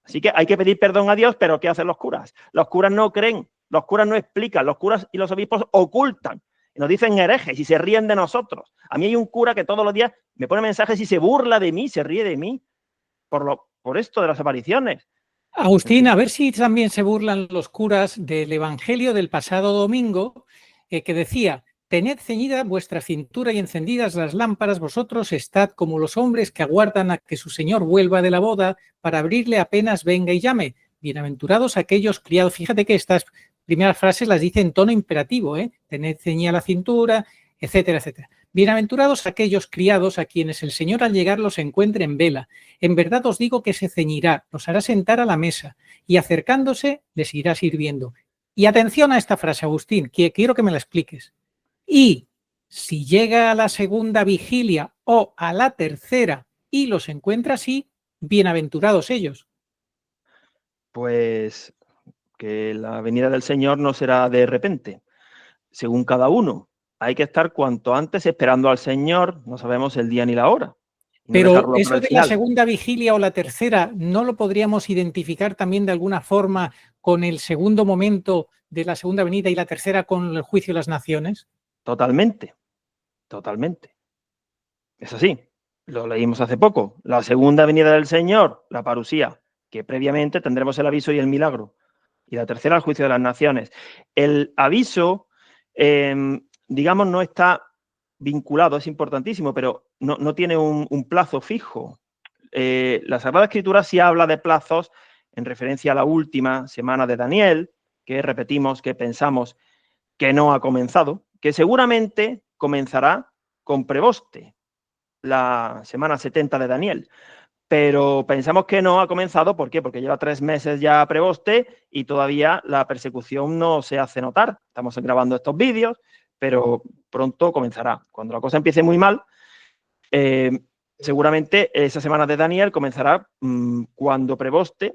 Así que hay que pedir perdón a Dios, pero ¿qué hacen los curas? Los curas no creen, los curas no explican, los curas y los obispos ocultan. Nos dicen herejes y se ríen de nosotros. A mí hay un cura que todos los días me pone mensajes y se burla de mí, se ríe de mí, por esto de las apariciones. Agustín, a ver si también se burlan los curas del Evangelio del pasado domingo, que decía: tened ceñida vuestra cintura y encendidas las lámparas, vosotros estad como los hombres que aguardan a que su señor vuelva de la boda para abrirle apenas venga y llame. Bienaventurados aquellos criados. Fíjate que estas primeras frases las dice en tono imperativo, tened ceñida la cintura, etcétera, etcétera. Bienaventurados aquellos criados a quienes el Señor al llegar los encuentre en vela. En verdad os digo que se ceñirá, los hará sentar a la mesa y acercándose les irá sirviendo. Y atención a esta frase, Agustín, que quiero que me la expliques. Y si llega a la segunda vigilia o a la tercera y los encuentra así, bienaventurados ellos. Pues que la venida del Señor no será de repente, según cada uno. Hay que estar cuanto antes esperando al Señor, no sabemos el día ni la hora. Pero eso de la segunda vigilia o la tercera, ¿no lo podríamos identificar también de alguna forma con el segundo momento de la segunda venida y la tercera con el juicio de las naciones? Totalmente, totalmente. Es así, lo leímos hace poco. La segunda venida del Señor, la parusía, que previamente tendremos el aviso y el milagro. Y la tercera, el juicio de las naciones. El aviso, digamos, no está vinculado, es importantísimo, pero no tiene un plazo fijo. La Sagrada Escritura sí habla de plazos en referencia a la última semana de Daniel, que repetimos, que pensamos que no ha comenzado, que seguramente comenzará con Prevoste, la semana 70 de Daniel. Pero pensamos que no ha comenzado, ¿por qué? Porque lleva 3 meses ya Prevoste y todavía la persecución no se hace notar. Estamos grabando estos vídeos, pero pronto comenzará. Cuando la cosa empiece muy mal, seguramente esa semana de Daniel comenzará cuando Prevoste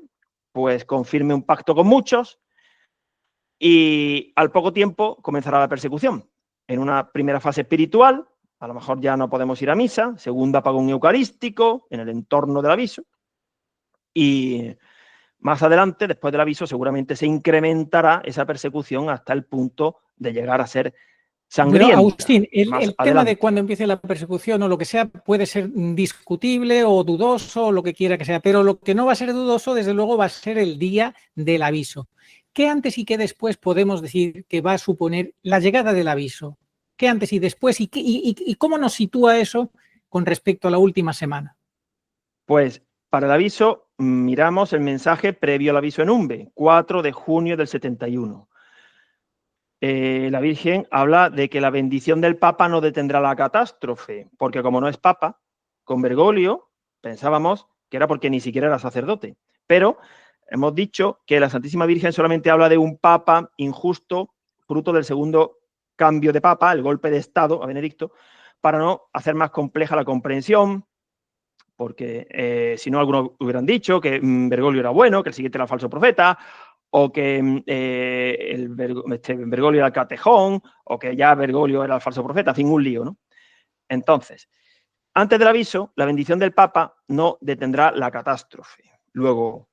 pues confirme un pacto con muchos y al poco tiempo comenzará la persecución. En una primera fase espiritual, a lo mejor ya no podemos ir a misa, segundo apagón eucarístico en el entorno del aviso y más adelante, después del aviso, seguramente se incrementará esa persecución hasta el punto de llegar a ser sangrienta. Pero, Agustín, el tema de cuando empiece la persecución o lo que sea puede ser discutible o dudoso o lo que quiera que sea, pero lo que no va a ser dudoso, desde luego, va a ser el día del aviso. ¿Qué antes y qué después podemos decir que va a suponer la llegada del aviso? ¿Qué antes y después? ¿Y cómo nos sitúa eso con respecto a la última semana? Pues para el aviso miramos el mensaje previo al aviso en Umbe, 4 de junio del 71. La Virgen habla de que la bendición del Papa no detendrá la catástrofe, porque como no es Papa, con Bergoglio pensábamos que era porque ni siquiera era sacerdote. Pero hemos dicho que la Santísima Virgen solamente habla de un Papa injusto, fruto del segundo cambio de Papa, el golpe de Estado a Benedicto, para no hacer más compleja la comprensión, porque si no, algunos hubieran dicho que Bergoglio era bueno, que el siguiente era falso profeta, o que Bergoglio era el catejón, o que ya Bergoglio era el falso profeta, en fin, un lío, ¿no? Entonces, antes del aviso, la bendición del Papa no detendrá la catástrofe. Luego,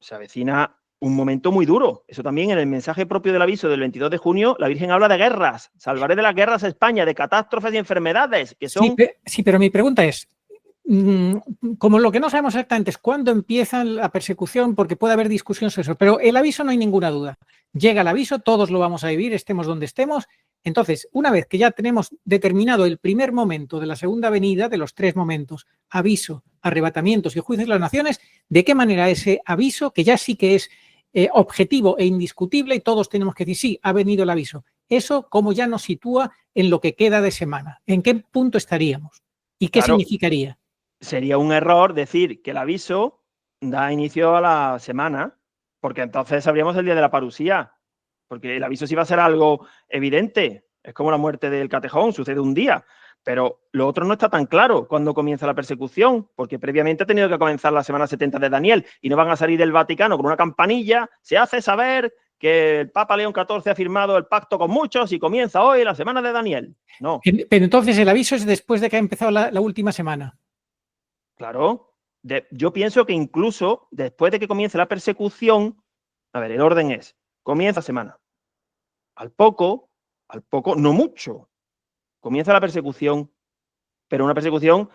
se avecina un momento muy duro. Eso también en el mensaje propio del aviso del 22 de junio, la Virgen habla de guerras. Salvaré de las guerras a España, de catástrofes y enfermedades, que son... Sí, pero mi pregunta es, como lo que no sabemos exactamente es cuándo empieza la persecución, porque puede haber discusión sobre eso, pero el aviso no hay ninguna duda. Llega el aviso, todos lo vamos a vivir, estemos donde estemos. Entonces, una vez que ya tenemos determinado el primer momento de la segunda venida, de los 3 momentos, aviso, arrebatamientos y juicios de las naciones, ¿de qué manera ese aviso, que ya sí que es objetivo e indiscutible y todos tenemos que decir, sí, ha venido el aviso? Eso, ¿cómo ya nos sitúa en lo que queda de semana? ¿En qué punto estaríamos? ¿Y qué significaría? Sería un error decir que el aviso da inicio a la semana, porque entonces sabríamos el día de la parusía, porque el aviso sí va a ser algo evidente. Es como la muerte del Catejón, sucede un día, pero lo otro no está tan claro cuando comienza la persecución, porque previamente ha tenido que comenzar la semana 70 de Daniel y no van a salir del Vaticano con una campanilla, se hace saber que el Papa León XIV ha firmado el pacto con muchos y comienza hoy la semana de Daniel. No. Pero entonces el aviso es después de que ha empezado la última semana. Claro, yo pienso que incluso después de que comience la persecución, a ver, el orden es, comienza la semana, al poco, no mucho, comienza la persecución, pero una persecución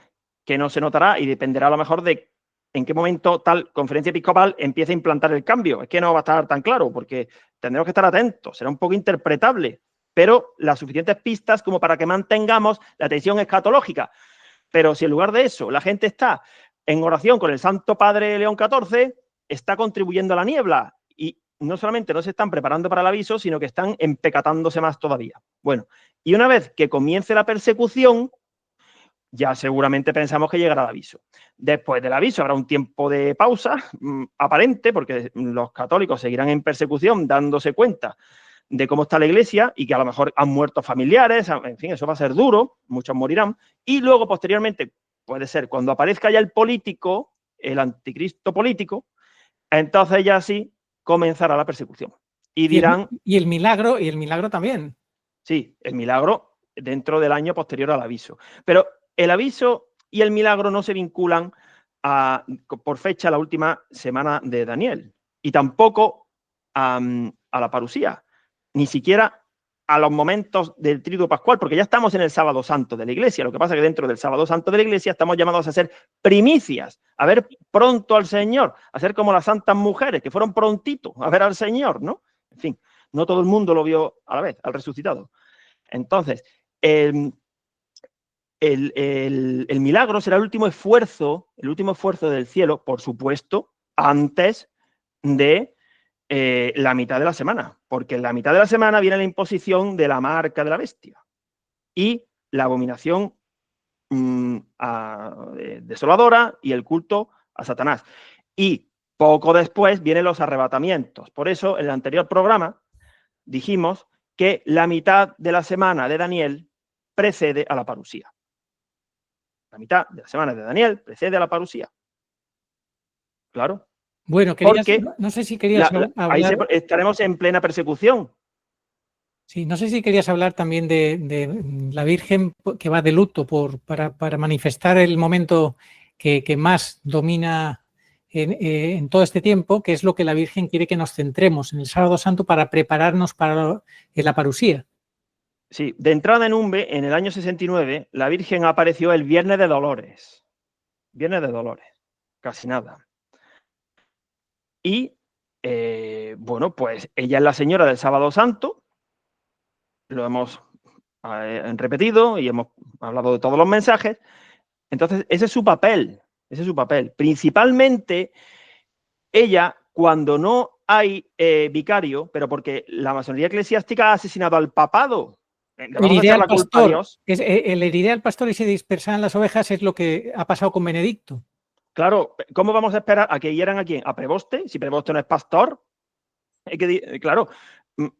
que no se notará y dependerá a lo mejor de en qué momento tal conferencia episcopal empiece a implantar el cambio. Es que no va a estar tan claro, porque tendremos que estar atentos, será un poco interpretable, pero las suficientes pistas como para que mantengamos la atención escatológica. Pero si en lugar de eso la gente está en oración con el Santo Padre León XIV, está contribuyendo a la niebla y no solamente no se están preparando para el aviso, sino que están empecatándose más todavía. Bueno, y una vez que comience la persecución, ya seguramente pensamos que llegará el aviso. Después del aviso habrá un tiempo de pausa aparente, porque los católicos seguirán en persecución dándose cuenta de cómo está la iglesia y que a lo mejor han muerto familiares, en fin, eso va a ser duro, muchos morirán. Y luego, posteriormente, puede ser cuando aparezca ya el político, el anticristo político, entonces ya sí comenzará la persecución. Y dirán... Y el milagro también. Sí, el milagro dentro del año posterior al aviso. Pero el aviso y el milagro no se vinculan por fecha a la última semana de Daniel y tampoco a la parusía, ni siquiera a los momentos del Triduo Pascual, porque ya estamos en el Sábado Santo de la Iglesia. Lo que pasa es que dentro del Sábado Santo de la Iglesia estamos llamados a ser primicias, a ver pronto al Señor, a ser como las santas mujeres que fueron prontito a ver al Señor, ¿no? En fin, no todo el mundo lo vio a la vez, al resucitado. Entonces, el milagro será el último esfuerzo del cielo, por supuesto, antes de la mitad de la semana, porque en la mitad de la semana viene la imposición de la marca de la bestia y la abominación desoladora y el culto a Satanás. Y poco después vienen los arrebatamientos. Por eso, en el anterior programa dijimos que la mitad de la semana de Daniel precede a la parusía. La mitad de la semana de Daniel precede a la parusía. Claro. Bueno, no sé si querías hablar... Ahí estaremos en plena persecución. Sí, no sé si querías hablar también de la Virgen que va de luto para manifestar el momento que más domina en todo este tiempo, que es lo que la Virgen quiere que nos centremos en el Sábado Santo para prepararnos para la parusía. Sí, de entrada en Umbe, en el año 69, la Virgen apareció el Viernes de Dolores. Viernes de Dolores, casi nada. Y, bueno, pues ella es la señora del Sábado Santo, lo hemos repetido y hemos hablado de todos los mensajes. Entonces, ese es su papel, Principalmente, ella, cuando no hay vicario, pero porque la masonería eclesiástica ha asesinado al papado. Heriré al pastor y se dispersan las ovejas es lo que ha pasado con Benedicto. Claro, ¿cómo vamos a esperar a que hieran a quién? ¿A Preboste? Si Preboste no es pastor. Claro,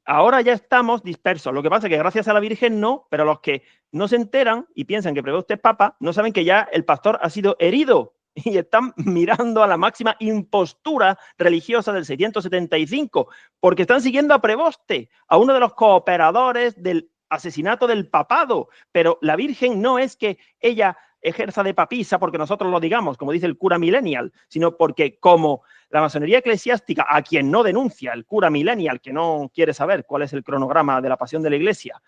ahora ya estamos dispersos. Lo que pasa es que gracias a la Virgen no, pero los que no se enteran y piensan que Preboste es papa, no saben que ya el pastor ha sido herido y están mirando a la máxima impostura religiosa del 675, porque están siguiendo a Preboste, a uno de los cooperadores del asesinato del papado. Pero la Virgen no es que ella ejerza de papisa porque nosotros lo digamos, como dice el cura millennial, sino porque como la masonería eclesiástica, a quien no denuncia el cura millennial, que no quiere saber cuál es el cronograma de la pasión de la iglesia,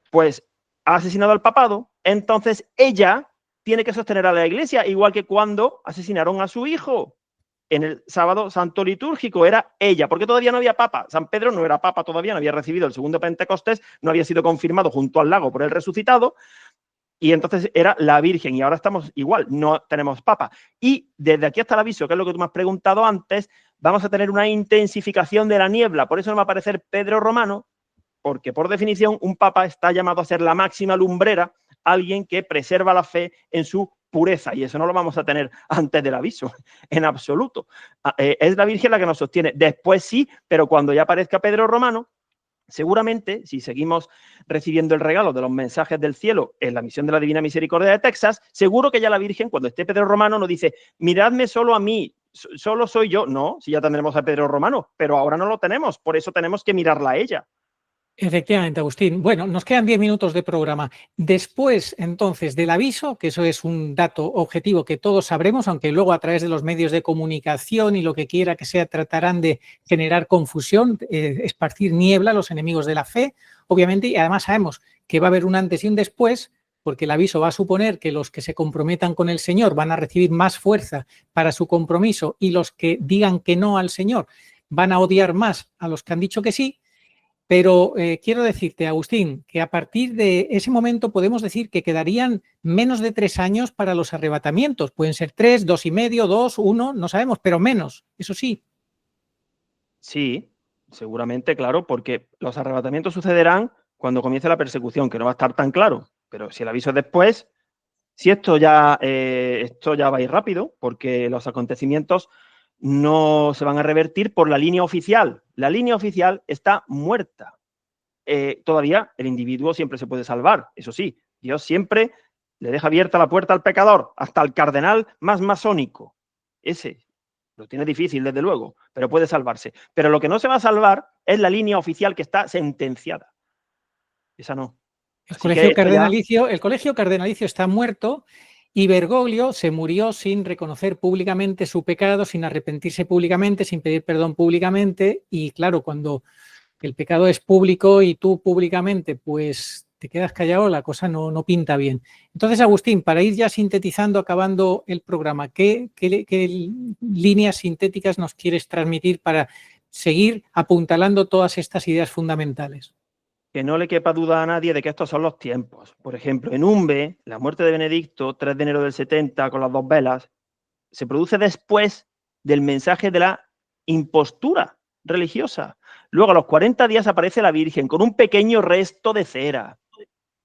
pues ha asesinado al papado, entonces ella tiene que sostener a la Iglesia, igual que cuando asesinaron a su hijo en el sábado santo litúrgico, era ella, porque todavía no había papa. San Pedro no era papa todavía, no había recibido el segundo Pentecostés, no había sido confirmado junto al lago por el resucitado, y entonces era la Virgen, y ahora estamos igual, no tenemos papa. Y desde aquí hasta el aviso, que es lo que tú me has preguntado antes, vamos a tener una intensificación de la niebla, por eso no va a aparecer Pedro Romano, porque por definición un papa está llamado a ser la máxima lumbrera, alguien que preserva la fe en su pureza, y eso no lo vamos a tener antes del aviso, en absoluto. Es la Virgen la que nos sostiene. Después sí, pero cuando ya aparezca Pedro Romano, seguramente, si seguimos recibiendo el regalo de los mensajes del cielo en la misión de la Divina Misericordia de Texas, seguro que ya la Virgen, cuando esté Pedro Romano, nos dice, miradme solo a mí, solo soy yo. No, si ya tendremos a Pedro Romano, pero ahora no lo tenemos, por eso tenemos que mirarla a ella. Efectivamente, Agustín. Bueno, nos quedan 10 minutos de programa. Después, entonces, del aviso, que eso es un dato objetivo que todos sabremos, aunque luego a través de los medios de comunicación y lo que quiera que sea, tratarán de generar confusión, esparcir niebla a los enemigos de la fe, obviamente, y además sabemos que va a haber un antes y un después, porque el aviso va a suponer que los que se comprometan con el Señor van a recibir más fuerza para su compromiso y los que digan que no al Señor van a odiar más a los que han dicho que sí. Pero quiero decirte, Agustín, que a partir de ese momento podemos decir que quedarían menos de 3 años para los arrebatamientos. Pueden ser 3, 2,5, 2, 1, no sabemos, pero menos, eso sí. Sí, seguramente, claro, porque los arrebatamientos sucederán cuando comience la persecución, que no va a estar tan claro. Pero si el aviso es después, si esto ya va a ir rápido, porque los acontecimientos no se van a revertir por la línea oficial. La línea oficial está muerta. Todavía el individuo siempre se puede salvar, eso sí, Dios siempre le deja abierta la puerta al pecador, hasta el cardenal más masónico. Ese lo tiene difícil, desde luego, pero puede salvarse. Pero lo que no se va a salvar es la línea oficial que está sentenciada. Esa no. El colegio cardenalicio está muerto. Y Bergoglio se murió sin reconocer públicamente su pecado, sin arrepentirse públicamente, sin pedir perdón públicamente. Y claro, cuando el pecado es público y tú públicamente pues te quedas callado, la cosa no pinta bien. Entonces, Agustín, para ir ya sintetizando, acabando el programa, ¿qué líneas sintéticas nos quieres transmitir para seguir apuntalando todas estas ideas fundamentales? Que no le quepa duda a nadie de que estos son los tiempos. Por ejemplo, en Umbe, la muerte de Benedicto, 3 de enero del 70, con las 2 velas, se produce después del mensaje de la impostura religiosa. Luego, a los 40 días aparece la Virgen con un pequeño resto de cera.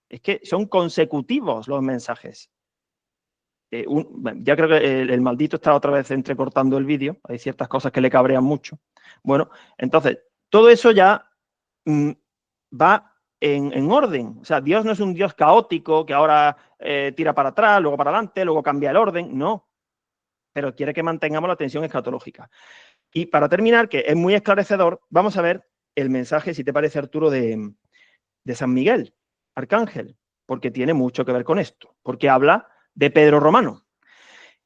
Es que son consecutivos los mensajes. Ya creo que el maldito está otra vez entrecortando el vídeo. Hay ciertas cosas que le cabrean mucho. Bueno, entonces, todo eso ya va en orden. O sea, Dios no es un Dios caótico que ahora tira para atrás, luego para adelante, luego cambia el orden. No. Pero quiere que mantengamos la tensión escatológica. Y para terminar, que es muy esclarecedor, vamos a ver el mensaje, si te parece, Arturo, de San Miguel, Arcángel, porque tiene mucho que ver con esto, porque habla de Pedro Romano.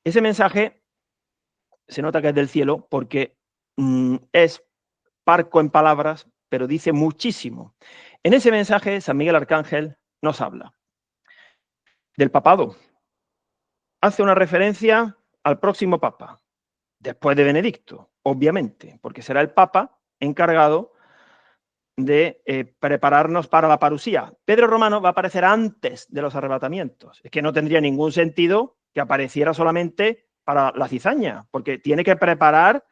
Ese mensaje se nota que es del cielo porque es parco en palabras, pero dice muchísimo. En ese mensaje, San Miguel Arcángel nos habla del papado. Hace una referencia al próximo papa, después de Benedicto, obviamente, porque será el papa encargado de prepararnos para la parusía. Pedro Romano va a aparecer antes de los arrebatamientos. Es que no tendría ningún sentido que apareciera solamente para la cizaña, porque tiene que preparar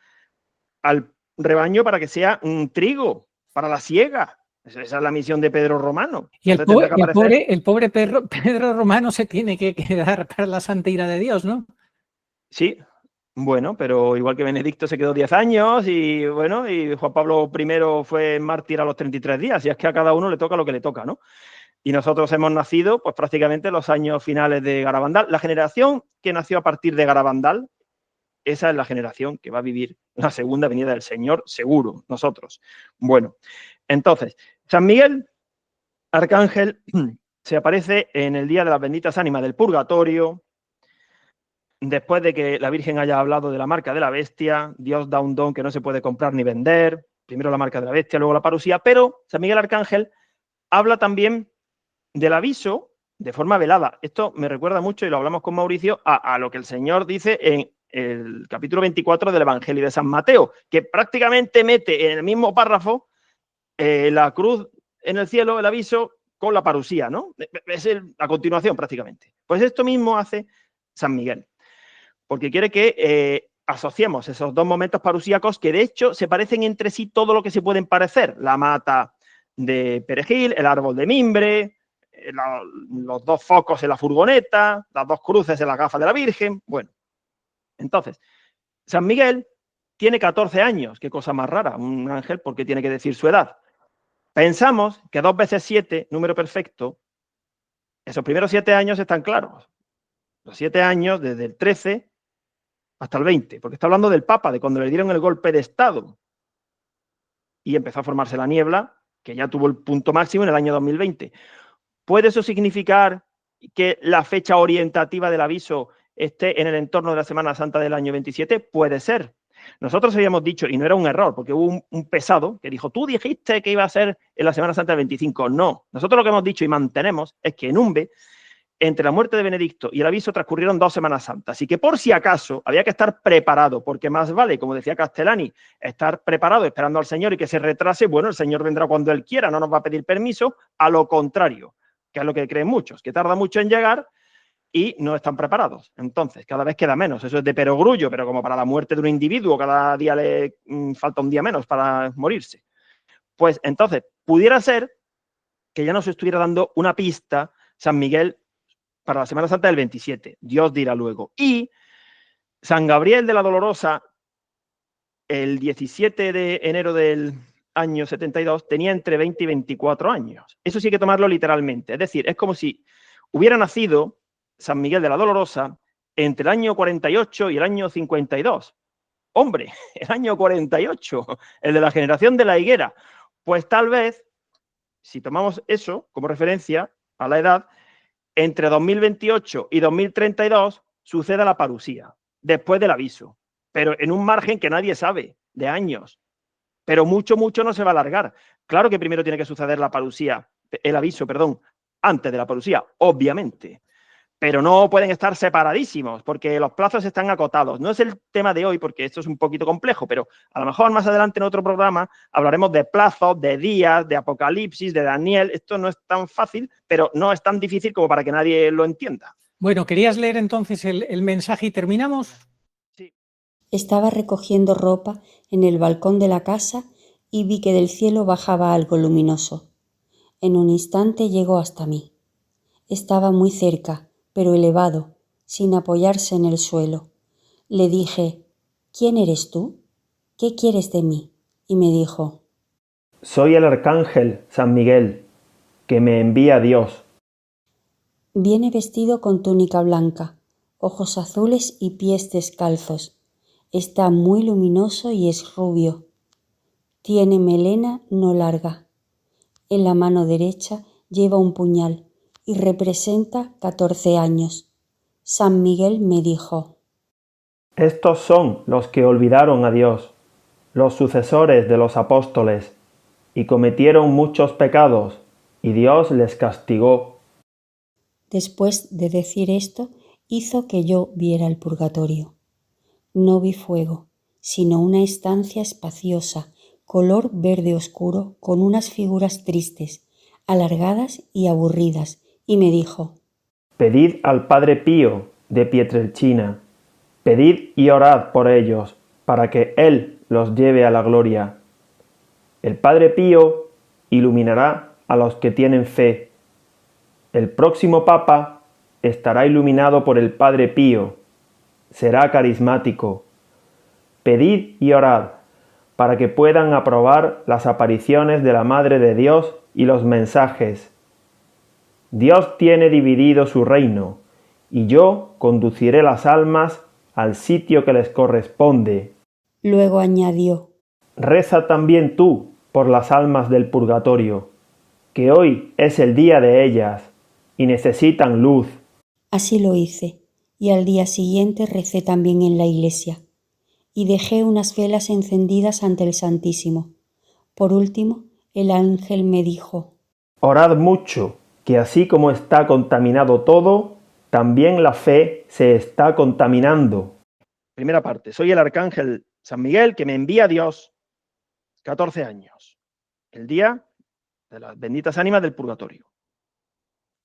al rebaño para que sea un trigo, para la siega. Esa es la misión de Pedro Romano. Y el pobre Pedro Romano se tiene que quedar para la santa ira de Dios, ¿no? Sí, bueno, pero igual que Benedicto se quedó 10 años y bueno, y Juan Pablo I fue mártir a los 33 días, y es que a cada uno le toca lo que le toca, ¿no? Y nosotros hemos nacido pues prácticamente en los años finales de Garabandal. La generación que nació a partir de Garabandal, esa es la generación que va a vivir la segunda venida del Señor, seguro, nosotros. Bueno, entonces, San Miguel Arcángel se aparece en el día de las benditas ánimas del purgatorio. Después de que la Virgen haya hablado de la marca de la bestia, Dios da un don que no se puede comprar ni vender. Primero la marca de la bestia, luego la parusía. Pero San Miguel Arcángel habla también del aviso de forma velada. Esto me recuerda mucho, y lo hablamos con Mauricio, a lo que el Señor dice en el capítulo 24 del Evangelio de San Mateo, que prácticamente mete en el mismo párrafo la cruz en el cielo, el aviso, con la parusía, ¿no? Es la continuación prácticamente. Pues esto mismo hace San Miguel, porque quiere que asociemos esos dos momentos parusíacos que de hecho se parecen entre sí todo lo que se pueden parecer. La mata de perejil, el árbol de mimbre, los dos focos en la furgoneta, las dos cruces en la gafa de la Virgen. Bueno, entonces, San Miguel tiene 14 años, qué cosa más rara, un ángel, ¿por qué tiene que decir su edad? Pensamos que 2 veces 7, número perfecto, esos primeros 7 años están claros. Los 7 años desde el 13 hasta el 20, porque está hablando del Papa, de cuando le dieron el golpe de Estado y empezó a formarse la niebla, que ya tuvo el punto máximo en el año 2020. ¿Puede eso significar que la fecha orientativa del aviso esté en el entorno de la Semana Santa del año 27? Puede ser. Nosotros habíamos dicho, y no era un error, porque hubo un pesado que dijo, tú dijiste que iba a ser en la Semana Santa del 25. No, nosotros lo que hemos dicho y mantenemos es que en Umbe, entre la muerte de Benedicto y el aviso transcurrieron 2 Semanas Santas. Así que por si acaso había que estar preparado, porque más vale, como decía Castellani, estar preparado esperando al Señor y que se retrase. Bueno, el Señor vendrá cuando Él quiera, no nos va a pedir permiso. A lo contrario, que es lo que creen muchos, que tarda mucho en llegar y no están preparados. Entonces, cada vez queda menos. Eso es de perogrullo, pero como para la muerte de un individuo, cada día le falta un día menos para morirse. Pues entonces, pudiera ser que ya nos estuviera dando una pista San Miguel para la Semana Santa del 27. Dios dirá luego. Y San Gabriel de la Dolorosa, el 17 de enero del año 72, tenía entre 20 y 24 años. Eso sí hay que tomarlo literalmente. Es decir, es como si hubiera nacido San Miguel de la Dolorosa entre el año 48 y el año 52. Hombre, el año 48, el de la generación de la higuera. Pues tal vez, si tomamos eso como referencia a la edad, entre 2028 y 2032 suceda la parusía, después del aviso, pero en un margen que nadie sabe, de años. Pero mucho, mucho no se va a alargar. Claro que primero tiene que suceder la parusía, el aviso, perdón, antes de la parusía, obviamente. Pero no pueden estar separadísimos, porque los plazos están acotados. No es el tema de hoy, porque esto es un poquito complejo, pero a lo mejor más adelante en otro programa hablaremos de plazos, de días, de Apocalipsis, de Daniel. Esto no es tan fácil, pero no es tan difícil como para que nadie lo entienda. Bueno, ¿querías leer entonces el mensaje y terminamos? Sí. Estaba recogiendo ropa en el balcón de la casa y vi que del cielo bajaba algo luminoso. En un instante llegó hasta mí. Estaba muy cerca, pero elevado, sin apoyarse en el suelo. Le dije, ¿quién eres tú? ¿Qué quieres de mí? Y me dijo, soy el arcángel San Miguel, que me envía Dios. viene vestido con túnica blanca, ojos azules y pies descalzos. Está muy luminoso y es rubio. Tiene melena no larga. En la mano derecha lleva un puñal y representa 14 años. San Miguel me dijo, Estos son los que olvidaron a Dios, los sucesores de los apóstoles, y cometieron muchos pecados, y Dios les castigó. Después de decir esto, hizo que yo viera el purgatorio. No vi fuego, sino una estancia espaciosa, color verde oscuro, con unas figuras tristes, alargadas y aburridas, y me dijo, Pedid al Padre Pío de Pietrelcina, pedid y orad por ellos, para que Él los lleve a la gloria. El Padre Pío iluminará a los que tienen fe. El próximo Papa estará iluminado por el Padre Pío. Será carismático. Pedid y orad, para que puedan aprobar las apariciones de la Madre de Dios y los mensajes. Dios tiene dividido su reino, y yo conduciré las almas al sitio que les corresponde. Luego añadió, Reza también tú por las almas del purgatorio, que hoy es el día de ellas, y necesitan luz. Así lo hice, y al día siguiente recé también en la iglesia, y dejé unas velas encendidas ante el Santísimo. Por último, el ángel me dijo, Orad mucho que así como está contaminado todo, también la fe se está contaminando. Primera parte, soy el arcángel San Miguel que me envía Dios, 14 años, el día de las benditas ánimas del purgatorio.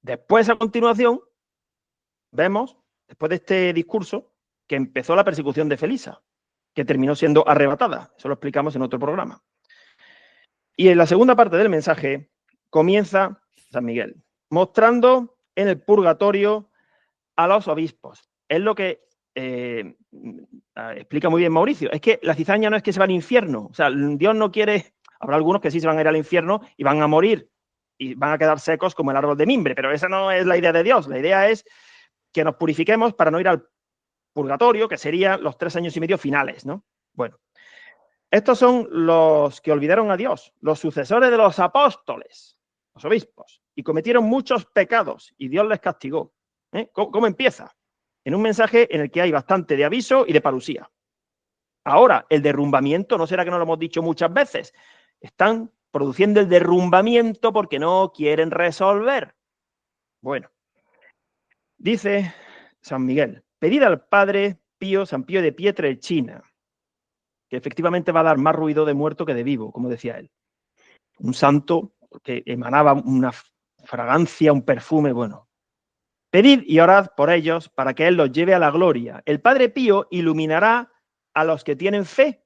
Después, a continuación, vemos, después de este discurso, que empezó la persecución de Felisa, que terminó siendo arrebatada. Eso lo explicamos en otro programa. Y en la segunda parte del mensaje comienza San Miguel, mostrando en el purgatorio a los obispos. Es lo que explica muy bien Mauricio. Es que la cizaña no es que se va al infierno. O sea, Dios no quiere... Habrá algunos que sí se van a ir al infierno y van a morir y van a quedar secos como el árbol de mimbre, pero esa no es la idea de Dios. La idea es que nos purifiquemos para no ir al purgatorio, que serían los 3 años y medio finales, ¿no? Bueno, estos son los que olvidaron a Dios, los sucesores de los apóstoles, los obispos, y cometieron muchos pecados y Dios les castigó. ¿Cómo empieza? En un mensaje en el que hay bastante de aviso y de parusía. Ahora, el derrumbamiento, ¿no será que no lo hemos dicho muchas veces? Están produciendo el derrumbamiento porque no quieren resolver. Bueno, dice San Miguel, pedid al Padre Pío, San Pío de Pietrelcina, que efectivamente va a dar más ruido de muerto que de vivo, como decía él. Un santo que emanaba una fragancia, un perfume, bueno. Pedid y orad por ellos para que Él los lleve a la gloria. El Padre Pío iluminará a los que tienen fe.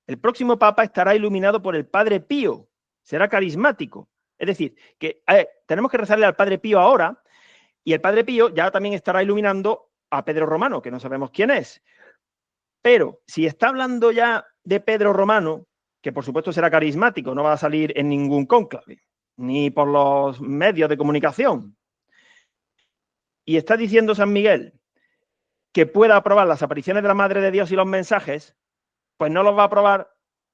El próximo Papa estará iluminado por el Padre Pío. Será carismático. Es decir, que tenemos que rezarle al Padre Pío ahora, y el Padre Pío ya también estará iluminando a Pedro Romano, que no sabemos quién es. Pero si está hablando ya de Pedro Romano, que por supuesto será carismático, no va a salir en ningún cónclave, ni por los medios de comunicación, y está diciendo San Miguel que pueda aprobar las apariciones de la Madre de Dios y los mensajes, pues no los va a aprobar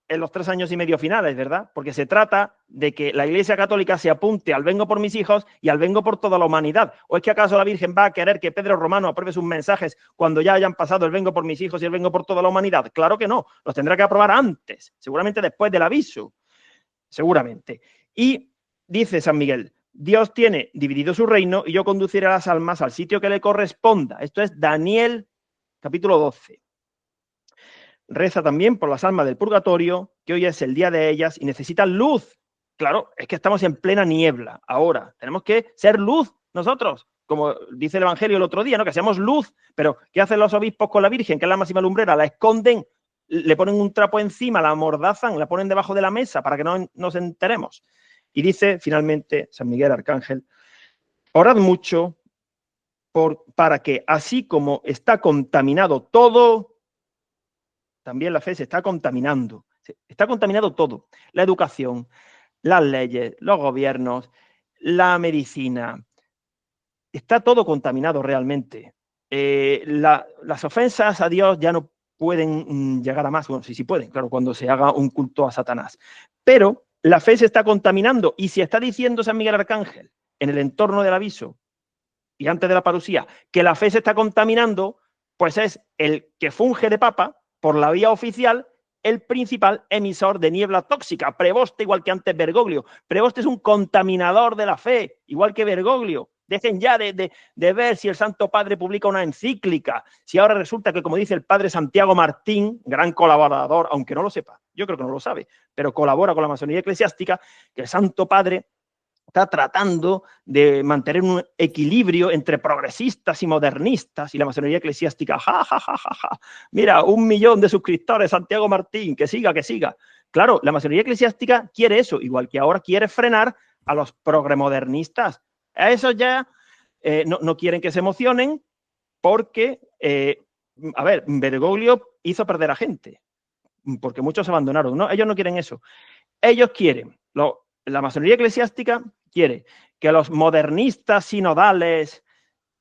en los 3 años y medio finales, ¿verdad? Porque se trata de que la Iglesia Católica se apunte al vengo por mis hijos y al vengo por toda la humanidad. ¿O es que acaso la Virgen va a querer que Pedro Romano apruebe sus mensajes cuando ya hayan pasado el vengo por mis hijos y el vengo por toda la humanidad? Claro que no, los tendrá que aprobar antes, seguramente después del aviso, seguramente. Y dice San Miguel, Dios tiene dividido su reino y yo conduciré a las almas al sitio que le corresponda. Esto es Daniel capítulo 12. Reza también por las almas del purgatorio, que hoy es el día de ellas y necesitan luz. Claro, es que estamos en plena niebla ahora. Tenemos que ser luz nosotros, como dice el Evangelio el otro día, ¿no? Que seamos luz. Pero ¿qué hacen los obispos con la Virgen, que es la máxima lumbrera? La esconden, le ponen un trapo encima, la amordazan, la ponen debajo de la mesa para que no nos enteremos. Y dice finalmente San Miguel Arcángel, orad mucho para que así como está contaminado todo, también la fe se está contaminando. Está contaminado todo. La educación, las leyes, los gobiernos, la medicina. Está todo contaminado realmente. Las ofensas a Dios ya no pueden llegar a más. Bueno, sí pueden, claro, cuando se haga un culto a Satanás. Pero la fe se está contaminando. Y si está diciendo San Miguel Arcángel, en el entorno del aviso y antes de la parusía, que la fe se está contaminando, pues es el que funge de papa, por la vía oficial, el principal emisor de niebla tóxica. Preboste, igual que antes Bergoglio. Preboste es un contaminador de la fe, igual que Bergoglio. Dejen ya de ver si el Santo Padre publica una encíclica, si ahora resulta que, como dice el Padre Santiago Martín, gran colaborador, aunque no lo sepa, yo creo que no lo sabe, pero colabora con la masonería eclesiástica, que el Santo Padre está tratando de mantener un equilibrio entre progresistas y modernistas, y la masonería eclesiástica, mira, 1 millón de suscriptores, Santiago Martín, que siga, que siga. Claro, la masonería eclesiástica quiere eso, igual que ahora quiere frenar a los progremodernistas. A esos ya no quieren que se emocionen porque, a ver, Bergoglio hizo perder a gente, porque muchos abandonaron. No, ellos no quieren eso. Ellos quieren, la masonería eclesiástica quiere que los modernistas sinodales,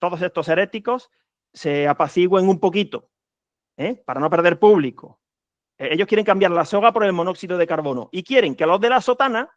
todos estos heréticos, se apacigüen un poquito, para no perder público. Ellos quieren cambiar la soga por el monóxido de carbono y quieren que los de la sotana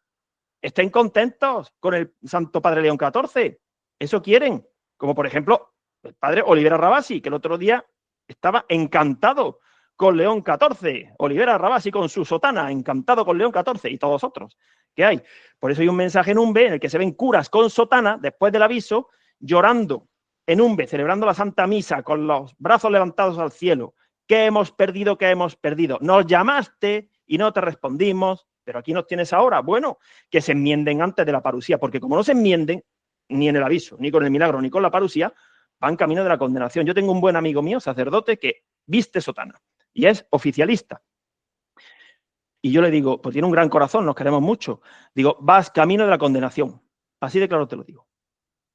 estén contentos con el Santo Padre León XIV. Eso quieren. Como por ejemplo el padre Olivera Rabasi, que el otro día estaba encantado con León XIV. Olivera Rabasi con su sotana, encantado con León XIV y todos otros. que hay. Por eso hay un mensaje en Umbe en el que se ven curas con sotana, después del aviso, llorando en Umbe, celebrando la Santa Misa, con los brazos levantados al cielo. ¿Qué hemos perdido? ¿Qué hemos perdido? Nos llamaste y no te respondimos, pero aquí nos tienes ahora. Bueno, que se enmienden antes de la parusía, porque como no se enmienden, ni en el aviso, ni con el milagro, ni con la parusía, van camino de la condenación. Yo tengo un buen amigo mío, sacerdote, que viste sotana y es oficialista. Y yo le digo, pues tiene un gran corazón, nos queremos mucho. Digo, vas camino de la condenación. Así de claro te lo digo.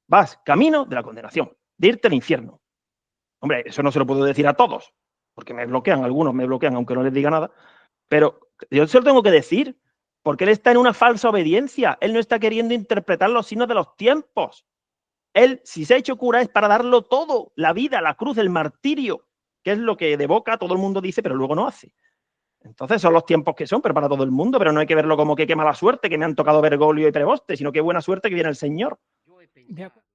Vas camino de la condenación, de irte al infierno. Hombre, eso no se lo puedo decir a todos, porque me bloquean, algunos me bloquean, aunque no les diga nada. Pero yo se lo tengo que decir, porque él está en una falsa obediencia. Él no está queriendo interpretar los signos de los tiempos. Él, si se ha hecho cura, es para darlo todo, la vida, la cruz, el martirio, que es lo que de boca todo el mundo dice, pero luego no hace. Entonces son los tiempos que son, pero para todo el mundo, pero no hay que verlo como que qué mala suerte, que me han tocado Bergoglio y Preboste, sino que buena suerte que viene el Señor. De acuerdo.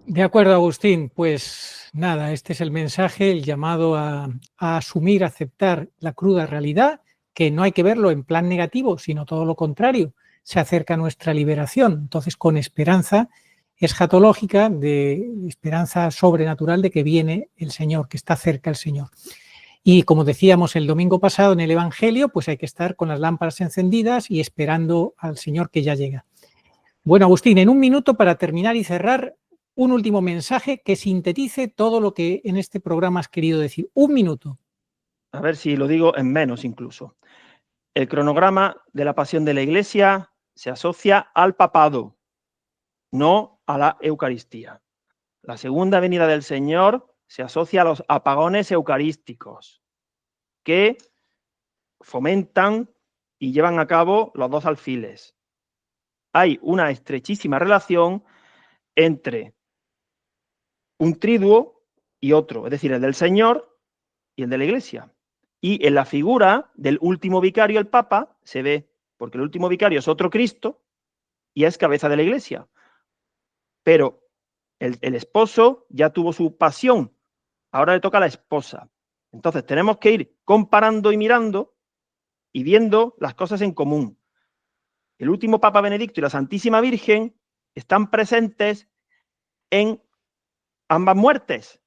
De acuerdo, Agustín. Pues nada, este es el mensaje, el llamado a asumir, a aceptar la cruda realidad, que no hay que verlo en plan negativo, sino todo lo contrario. Se acerca nuestra liberación. Entonces, con esperanza escatológica, de esperanza sobrenatural de que viene el Señor, que está cerca el Señor. Y como decíamos el domingo pasado en el Evangelio, pues hay que estar con las lámparas encendidas y esperando al Señor que ya llega. Bueno, Agustín, en un minuto para terminar y cerrar, un último mensaje que sintetice todo lo que en este programa has querido decir. Un minuto. A ver si lo digo en menos incluso. El cronograma de la pasión de la Iglesia se asocia al papado, no a la Eucaristía. La segunda venida del Señor se asocia a los apagones eucarísticos que fomentan y llevan a cabo los dos alfiles. Hay una estrechísima relación entre un triduo y otro, es decir, el del Señor y el de la Iglesia. Y en la figura del último vicario, el Papa, se ve, porque el último vicario es otro Cristo y es cabeza de la Iglesia. Pero el esposo ya tuvo su pasión, ahora le toca a la esposa. Entonces tenemos que ir comparando y mirando y viendo las cosas en común. El último Papa Benedicto y la Santísima Virgen están presentes en ambas muertes.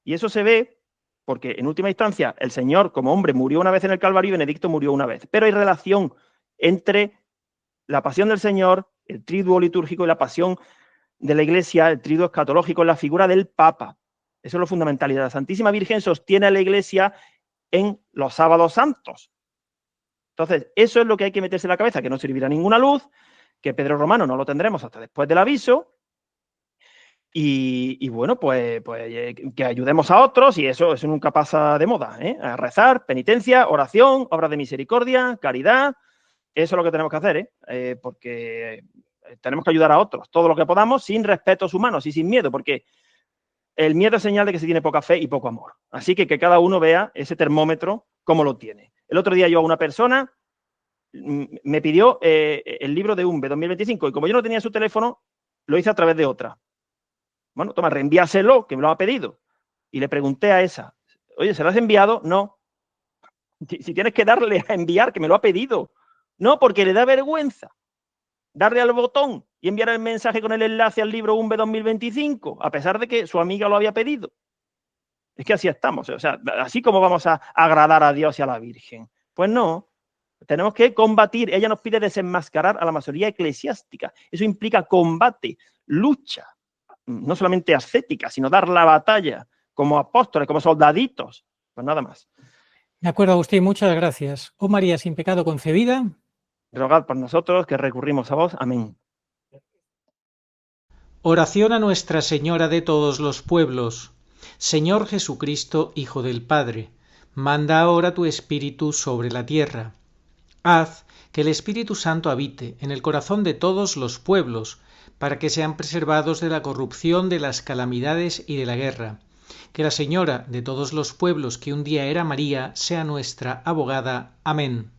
Y eso se ve porque, en última instancia, el Señor, como hombre, murió una vez en el Calvario y Benedicto murió una vez. Pero hay relación entre la pasión del Señor, el triduo litúrgico y la pasión de la Iglesia, el triduo escatológico, en la figura del Papa. Eso es lo fundamental. Y la Santísima Virgen sostiene a la Iglesia en los sábados santos. Entonces, eso es lo que hay que meterse en la cabeza, que no servirá ninguna luz, que Pedro Romano no lo tendremos hasta después del aviso. Y bueno, pues que ayudemos a otros, y eso nunca pasa de moda, ¿eh? A rezar, penitencia, oración, obras de misericordia, caridad. Eso es lo que tenemos que hacer, porque tenemos que ayudar a otros, todo lo que podamos, sin respetos humanos y sin miedo, porque el miedo es señal de que se tiene poca fe y poco amor. Así que cada uno vea ese termómetro cómo lo tiene. El otro día yo a una persona me pidió el libro de Umbe 2025, y como yo no tenía su teléfono, lo hice a través de otra. Bueno, toma, reenvíaselo, que me lo ha pedido. Y le pregunté a esa, oye, ¿se lo has enviado? No. Si tienes que darle a enviar, que me lo ha pedido. No, porque le da vergüenza darle al botón y enviar el mensaje con el enlace al libro Umbe 2025, a pesar de que su amiga lo había pedido. Es que así estamos, o sea, así como vamos a agradar a Dios y a la Virgen. Pues no, tenemos que combatir. Ella nos pide desenmascarar a la masonería eclesiástica. Eso implica combate, lucha, no solamente ascética, sino dar la batalla como apóstoles, como soldaditos. Pues nada más. De acuerdo, Agustín, muchas gracias. Oh María, sin pecado concebida, rogad por nosotros, que recurrimos a vos. Amén. Oración a Nuestra Señora de todos los pueblos. Señor Jesucristo, Hijo del Padre, manda ahora tu Espíritu sobre la tierra. Haz que el Espíritu Santo habite en el corazón de todos los pueblos, para que sean preservados de la corrupción, de las calamidades y de la guerra, Que la Señora de todos los pueblos, que un día era María, sea nuestra abogada. Amén.